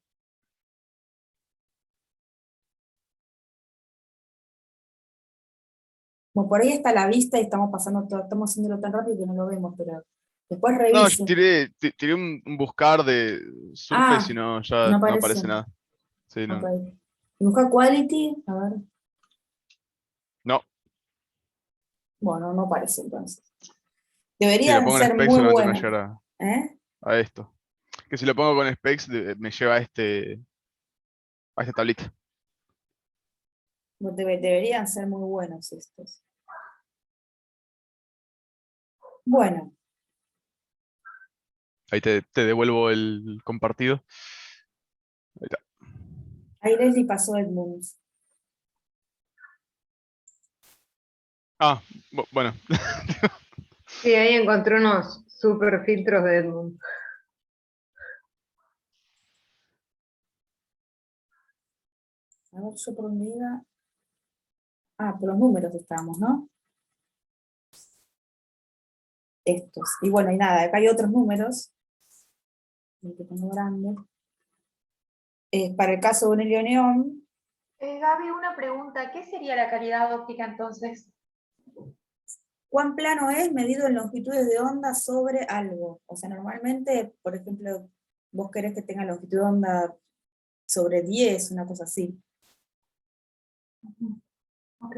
Como por ahí está la vista y estamos pasando todo, estamos haciéndolo tan rápido que no lo vemos, pero después no, yo revise. tiré un buscar de Surface y no, ya No no aparece. aparece nada. Sí, no. Ok. Y busca quality, a ver. No, Bueno, no aparece entonces. si lo Deberían pongo en ser specs muy solamente me buenos. lleva ¿Eh? a esto. Que si lo pongo con specs me lleva a esta tablita. Deberían ser muy buenos estos. Bueno, Ahí te devuelvo el compartido. Ahí está. ahí Leslie pasó Edmund. Ah, bueno. Sí, ahí encontré unos super filtros de Edmund. A ver, yo por dónde iba. Ah, por los números estábamos, ¿no? Estos. Y bueno, y nada, acá hay otros números. El que tengo grande. Para el caso de un helioneón, Gaby, una pregunta. ¿Qué sería la calidad óptica entonces? ¿cuán plano es medido en longitudes de onda sobre algo? O sea, normalmente, por ejemplo, vos querés que tenga longitud de onda sobre 10, una cosa así. Ok.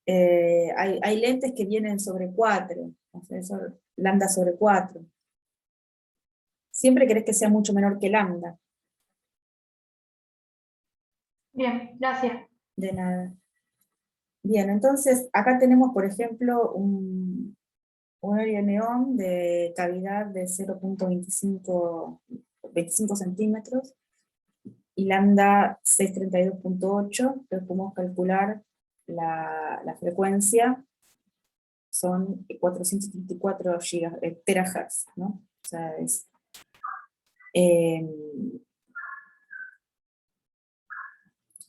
Hay lentes que vienen sobre 4, o sea, eso, lambda sobre 4. Siempre querés que sea mucho menor que lambda. Bien, gracias. De nada. Bien, entonces acá tenemos, por ejemplo, un helioneón de cavidad de 0.25 centímetros y lambda 632.8, entonces podemos calcular la frecuencia, son 434 terahertz, ¿no? O sea, es...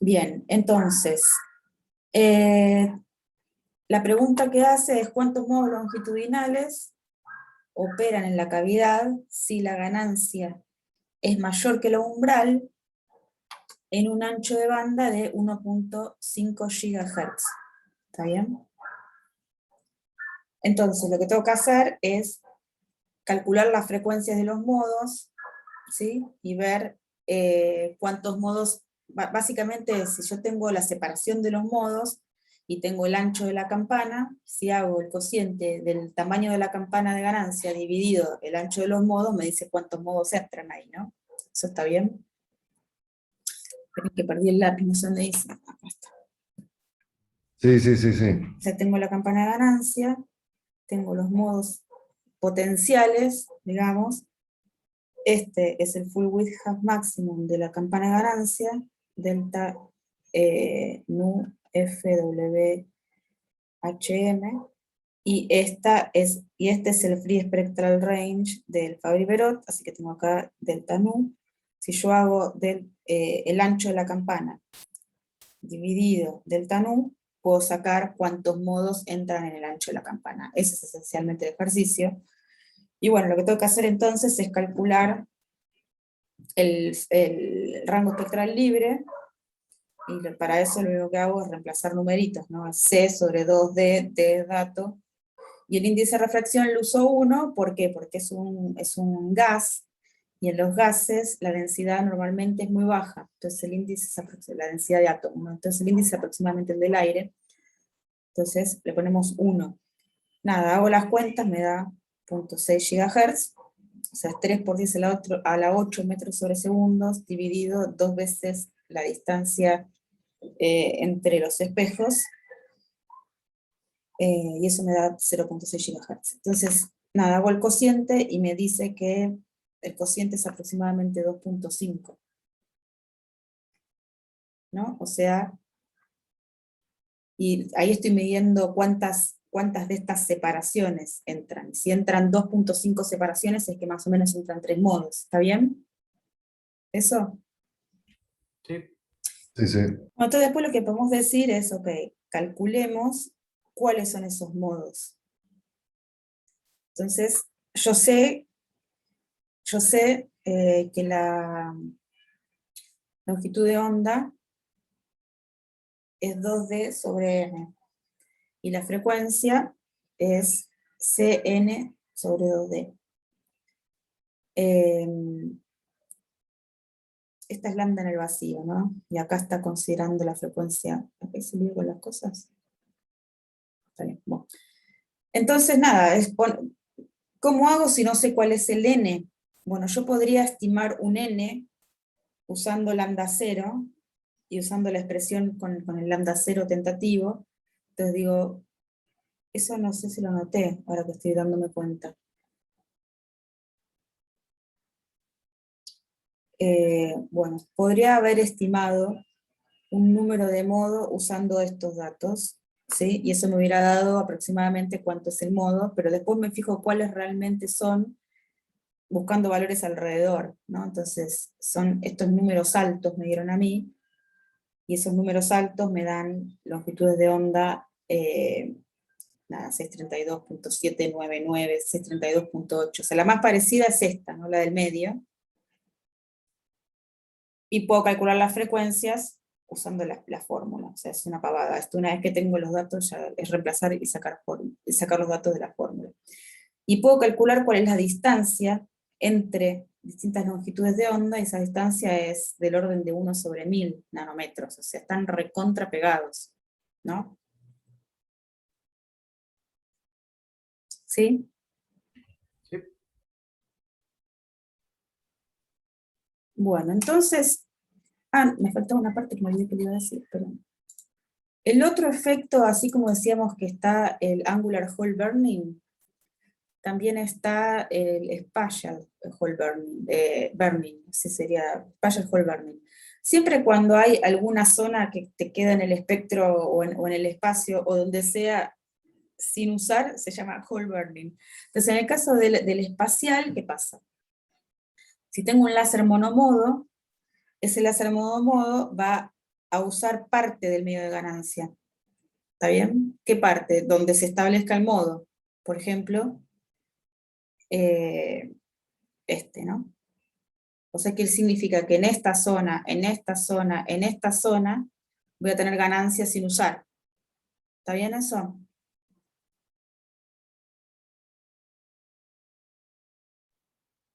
bien, entonces, la pregunta que hace es cuántos modos longitudinales operan en la cavidad si la ganancia es mayor que lo umbral en un ancho de banda de 1.5 GHz. ¿Está bien? Entonces, lo que tengo que hacer es calcular las frecuencias de los modos, ¿sí? Y ver cuántos modos, básicamente si yo tengo la separación de los modos y tengo el ancho de la campana, si hago el cociente del tamaño de la campana de ganancia dividido el ancho de los modos, me dice cuántos modos entran ahí, ¿no? ¿Eso está bien? Esperen que perdí el lápiz, no sé dónde dice. Acá está. Sí, sí, sí, sí. O sea, tengo la campana de ganancia, tengo los modos potenciales, digamos. Este es el full width half maximum de la campana de ganancia, delta nu FWHM, y este es el free spectral range del Fabry-Perot, así que tengo acá delta nu. Si yo hago el ancho de la campana dividido delta nu, puedo sacar cuántos modos entran en el ancho de la campana. Ese es esencialmente el ejercicio. Y bueno, lo que tengo que hacer entonces es calcular el rango espectral libre, y para eso lo único que hago es reemplazar numeritos, ¿no? C sobre 2D, D es dato, y el índice de refracción lo uso 1, ¿por qué? Porque es un gas, y en los gases la densidad normalmente es muy baja, entonces el índice es la densidad de átomos, ¿no? Entonces el índice es aproximadamente el del aire, entonces le ponemos 1. Nada, hago las cuentas, me da 0.6 GHz, o sea, es 3 por 10 a la 8 metros sobre segundos, dividido 2 veces la distancia entre los espejos, y eso me da 0.6 GHz. Entonces, nada, hago el cociente y me dice que el cociente es aproximadamente 2.5, ¿no? O sea, y ahí estoy midiendo cuántas de estas separaciones entran. Si entran 2.5 separaciones, es que más o menos entran 3 modos. ¿Está bien? ¿Eso? Sí. Sí, sí. Bueno, entonces después lo que podemos decir es, ok, calculemos cuáles son esos modos. Entonces, yo sé que la longitud de onda es 2D sobre n, y la frecuencia es Cn sobre 2D. Esta es lambda en el vacío, ¿no? Y acá está considerando la frecuencia. ¿Acá se lío con las cosas? Está bien, bueno. Entonces, nada, ¿cómo hago si no sé cuál es el n? Bueno, yo podría estimar un n usando lambda 0 y usando la expresión con el lambda 0 tentativo. Entonces digo, eso no sé si lo noté, ahora que estoy dándome cuenta. Bueno, podría haber estimado un número de modo usando estos datos, ¿sí? Y eso me hubiera dado aproximadamente cuánto es el modo, pero después me fijo cuáles realmente son, buscando valores alrededor, ¿no? Entonces, son estos números altos me dieron a mí, y esos números altos me dan longitudes de onda, nada, 632.799, 632.8, o sea, la más parecida es esta, ¿no? La del medio, y puedo calcular las frecuencias usando la fórmula, o sea, es una pavada. Esto, una vez que tengo los datos, ya es reemplazar y sacar los datos de la fórmula. Y puedo calcular cuál es la distancia entre distintas longitudes de onda, y esa distancia es del orden de 1 sobre 1000 nanómetros, o sea, están recontra pegados, ¿no? ¿Sí? Sí. Bueno, entonces, me faltaba una parte que me olvidé que le iba a decir, perdón. El otro efecto, así como decíamos que está el angular hole burning, también está el spatial hole burning, así sería, spatial hole burning. Siempre cuando hay alguna zona que te queda en el espectro o en el espacio o donde sea sin usar, se llama hole burning. Entonces, en el caso del espacial, ¿qué pasa? Si tengo un láser monomodo, ese láser monomodo va a usar parte del medio de ganancia. ¿Está bien? ¿Qué parte? Donde se establezca el modo. Por ejemplo, ¿no? O sea que significa que en esta zona, en esta zona, en esta zona, voy a tener ganancias sin usar. ¿Está bien eso?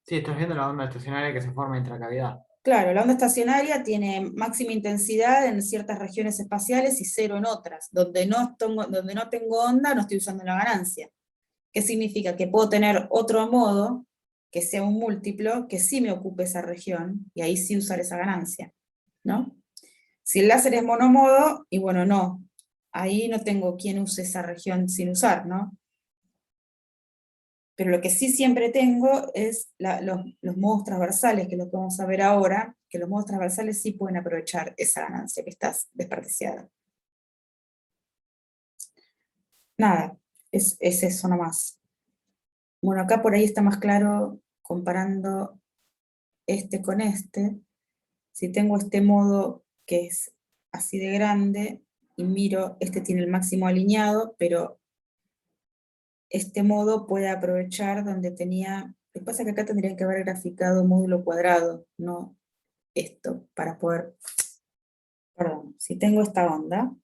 Sí, estás viendo la onda estacionaria que se forma intracavidad. Claro, la onda estacionaria tiene máxima intensidad en ciertas regiones espaciales y cero en otras. Donde no tengo onda, no estoy usando la ganancia. ¿Qué significa? Que puedo tener otro modo, que sea un múltiplo, que sí me ocupe esa región, y ahí sí usar esa ganancia, ¿no? Si el láser es monomodo, y bueno, no, ahí no tengo quien use esa región sin usar, ¿no? Pero lo que sí siempre tengo es los modos transversales, que es lo que vamos a ver ahora, que los modos transversales sí pueden aprovechar esa ganancia que está desperdiciada. Nada, es eso nomás. Bueno, acá por ahí está más claro comparando este con este. Si tengo este modo que es así de grande, y miro, este tiene el máximo alineado, pero este modo puede aprovechar donde tenía, lo que pasa es que acá tendría que haber graficado módulo cuadrado, no esto, para poder, perdón, si tengo esta onda,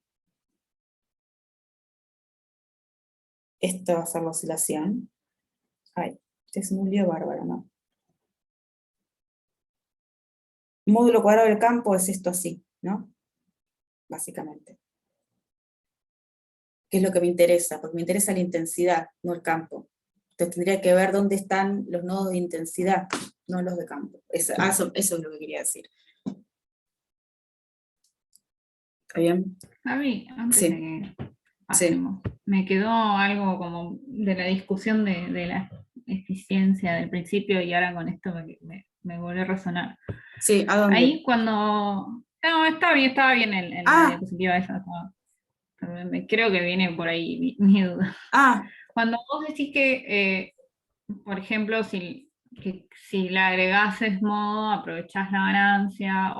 esto va a ser la oscilación. Ay, este es un lío bárbaro, ¿no? Módulo cuadrado del campo es esto así, ¿no? Básicamente. ¿Qué es lo que me interesa? Porque me interesa la intensidad, no el campo. Entonces tendría que ver dónde están los nodos de intensidad, no los de campo. Eso es lo que quería decir. ¿Está bien? Javi, antes Sí. de que pasemos, me quedó algo como de la discusión de la eficiencia del principio, y ahora con esto me volvió a resonar. Sí, ¿a dónde? Ahí cuando... No, estaba bien en la diapositiva esa. Creo que viene por ahí mi duda. Cuando vos decís que, por ejemplo, si le agregás modo, aprovechás la ganancia,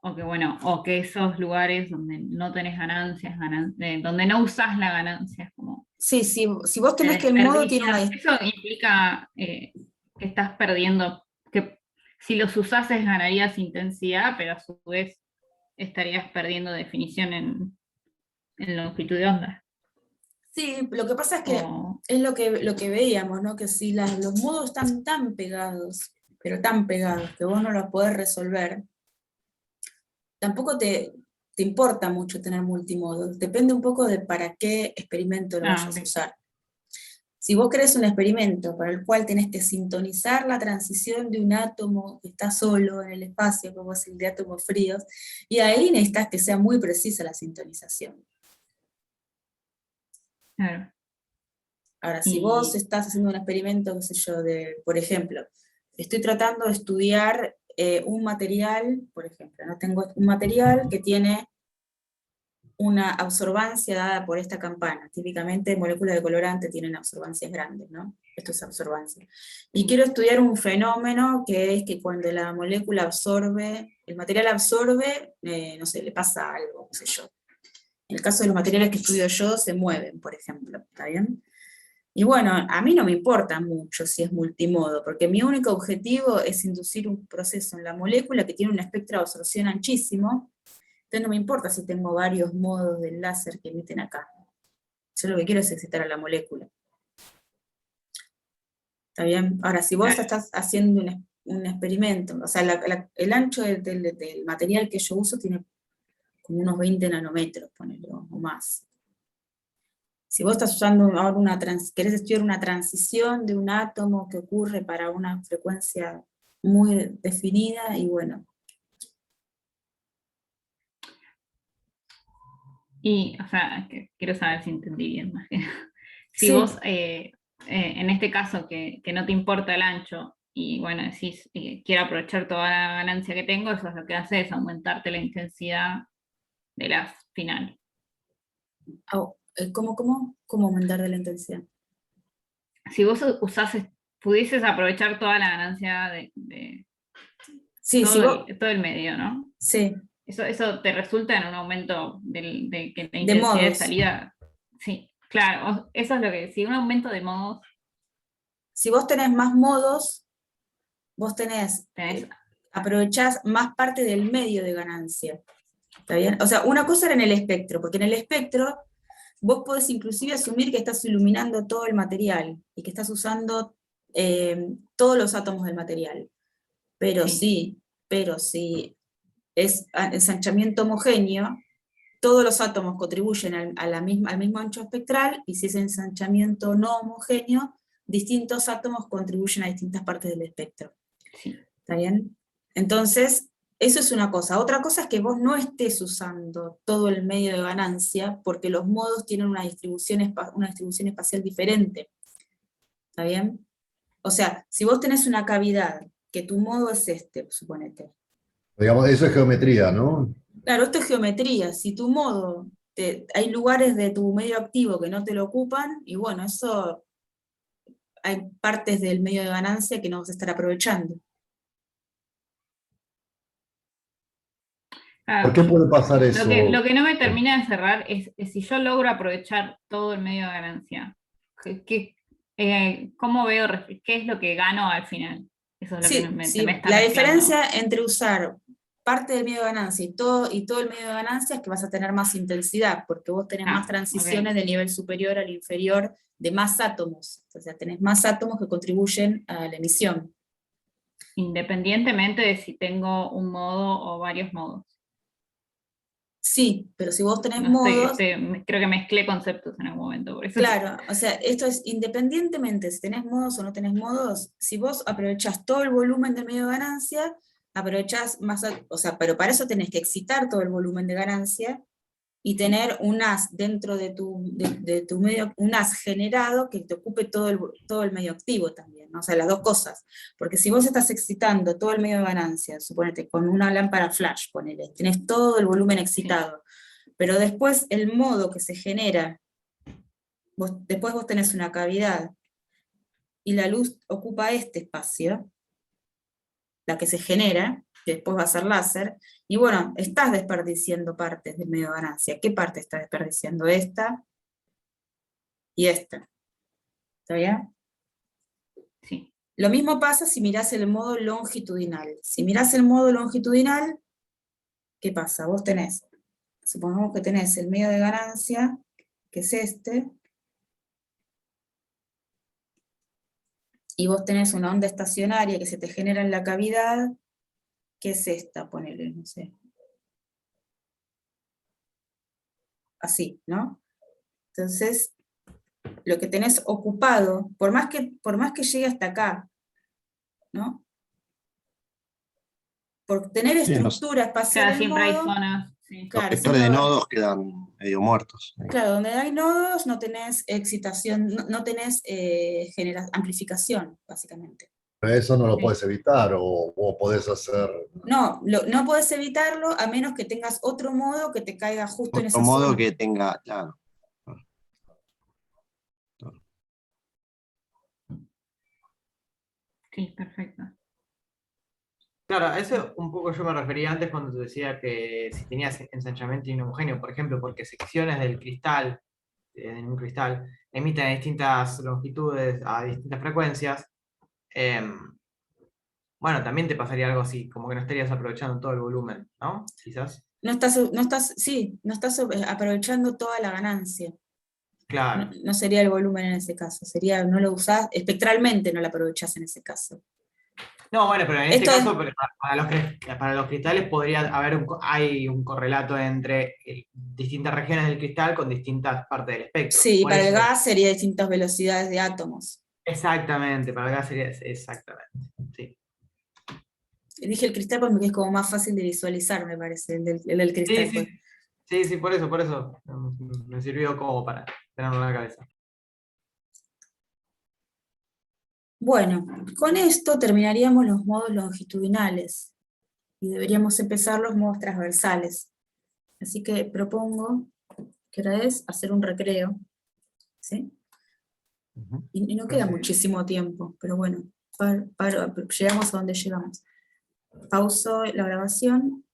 o que esos lugares donde no tenés ganancias, donde no usás la ganancia, como Sí, si vos tenés que el modo tiene una... Eso implica que estás perdiendo, que si los usases ganarías intensidad, pero a su vez estarías perdiendo definición en longitud de onda. Sí, lo que pasa es que es lo que veíamos, ¿no? Que si los modos están tan pegados, pero tan pegados, que vos no los podés resolver, tampoco te importa mucho tener multimodos. Depende un poco de para qué experimento lo vayas a usar. Si vos querés un experimento para el cual tenés que sintonizar la transición de un átomo que está solo en el espacio, como es el de átomos fríos, y ahí necesitas que sea muy precisa la sintonización. Claro. Ahora, si vos estás haciendo un experimento, qué sé yo, por ejemplo, estoy tratando de estudiar un material, por ejemplo, ¿no? Tengo un material que tiene una absorbancia dada por esta campana. Típicamente moléculas de colorante tienen absorbancias grandes, ¿no? Esto es absorbancia. Y quiero estudiar un fenómeno que es que cuando la molécula absorbe, el material absorbe, no sé, le pasa algo, qué sé yo. En el caso de los materiales que estudio yo, se mueven, por ejemplo, ¿está bien? Y bueno, a mí no me importa mucho si es multimodo, porque mi único objetivo es inducir un proceso en la molécula que tiene un espectro de absorción anchísimo. Entonces no me importa si tengo varios modos del láser que emiten acá. Yo lo que quiero es excitar a la molécula. ¿Está bien? Ahora, si vos estás haciendo un experimento, o sea, el ancho del material que yo uso tiene como unos 20 nanómetros, ponele, o más. Si vos estás usando ahora querés estudiar una transición de un átomo que ocurre para una frecuencia muy definida, y bueno. Y, o sea, quiero saber si entendí bien más que nada. Si Sí. vos, en este caso, que no te importa el ancho, y bueno, decís, quiero aprovechar toda la ganancia que tengo, eso es lo que hace, es aumentarte la intensidad de la final. ¿Cómo aumentar de la intensidad? Si vos pudieses aprovechar toda la ganancia de sí, todo el medio, ¿no? Sí. Eso te resulta en un aumento de que la de intensidad modos. de salida. Sí, claro, eso es lo que, si un aumento de modos. Si vos tenés más modos, vos aprovechás más parte del medio de ganancia. ¿Está bien? O sea, una cosa era en el espectro, porque en el espectro vos podés inclusive asumir que estás iluminando todo el material y que estás usando todos los átomos del material. Pero sí es ensanchamiento homogéneo, todos los átomos contribuyen al mismo ancho espectral, y si es ensanchamiento no homogéneo, distintos átomos contribuyen a distintas partes del espectro. Sí. ¿Está bien? Entonces, eso es una cosa. Otra cosa es que vos no estés usando todo el medio de ganancia, porque los modos tienen una distribución espacial diferente. ¿Está bien? O sea, si vos tenés una cavidad, que tu modo es suponete. Digamos, eso es geometría, ¿no? Claro, esto es geometría. Si tu modo, hay lugares de tu medio activo que no te lo ocupan, y bueno, eso hay partes del medio de ganancia que no vas a estar aprovechando. ¿Por qué puede pasar eso? Lo que no me termina de cerrar es si yo logro aprovechar todo el medio de ganancia, ¿cómo veo, qué es lo que gano al final? Eso es lo que me está la mezclando. diferencia entre usar parte del medio de ganancia y todo el medio de ganancia es que vas a tener más intensidad, porque vos tenés más transiciones del nivel superior al inferior de más átomos. O sea, tenés más átomos que contribuyen a la emisión. Independientemente de si tengo un modo o varios modos. Sí, pero si vos tenés modos... creo que mezclé conceptos en algún momento. Por eso. Claro, o sea, esto es independientemente si tenés modos o no tenés modos, si vos aprovechás todo el volumen del medio de ganancia, aprovechás más, o sea, pero para eso tenés que excitar todo el volumen de ganancia y tener un as dentro de tu medio, un as generado que te ocupe todo el medio activo también, ¿no? O sea, las dos cosas. Porque si vos estás excitando todo el medio de ganancia, suponete, con una lámpara flash, ponele, tenés todo el volumen excitado, pero después el modo que se genera, después vos tenés una cavidad, y la luz ocupa este espacio, la que se genera, que después va a ser láser, y bueno, estás desperdiciando partes del medio de ganancia. ¿Qué parte estás desperdiciando? Esta y esta. ¿Está bien? Sí. Lo mismo pasa si mirás el modo longitudinal. Si mirás el modo longitudinal, ¿qué pasa? Vos tenés, supongamos que tenés el medio de ganancia, que es este, y vos tenés una onda estacionaria que se te genera en la cavidad, que es esta, ponele, no sé. Así, ¿no? Entonces, lo que tenés ocupado, por más que llegue hasta acá, ¿no? Por tener estructura espacial Claro, siempre hay modo, zonas. Sí. claro, Los vectores de nodos quedan medio muertos. Claro, donde hay nodos no tenés excitación, no tenés amplificación, básicamente. Pero eso no lo puedes evitar o podés hacer... No, no podés evitarlo a menos que tengas otro modo que te caiga justo en esa Otro modo zona. que tenga, claro. Sí, perfecto. Claro, a eso un poco yo me refería antes cuando te decía que si tenías ensanchamiento inhomogéneo, por ejemplo, porque secciones del cristal, en un cristal, emiten a distintas longitudes, a distintas frecuencias, bueno, también te pasaría algo así, como que no estarías aprovechando todo el volumen, ¿no? Quizás. No estás aprovechando toda la ganancia. Claro. No sería el volumen en ese caso, sería, no lo usás, espectralmente no lo aprovechás en ese caso. No, bueno, pero en este caso, para los cristales podría haber hay un correlato entre distintas regiones del cristal con distintas partes del espectro. Sí, Por para el eso- gas sería distintas velocidades de átomos. Exactamente, para el gas sería exactamente. Sí. Dije el cristal porque es como más fácil de visualizar, me parece, el del cristal. Sí, sí. Sí, por eso. Me sirvió como para tenerlo en la cabeza. Bueno, con esto terminaríamos los modos longitudinales y deberíamos empezar los modos transversales. Así que propongo que ahora es hacer un recreo, ¿sí? Y no queda muchísimo tiempo, pero bueno, llegamos a donde llegamos. Pauso la grabación.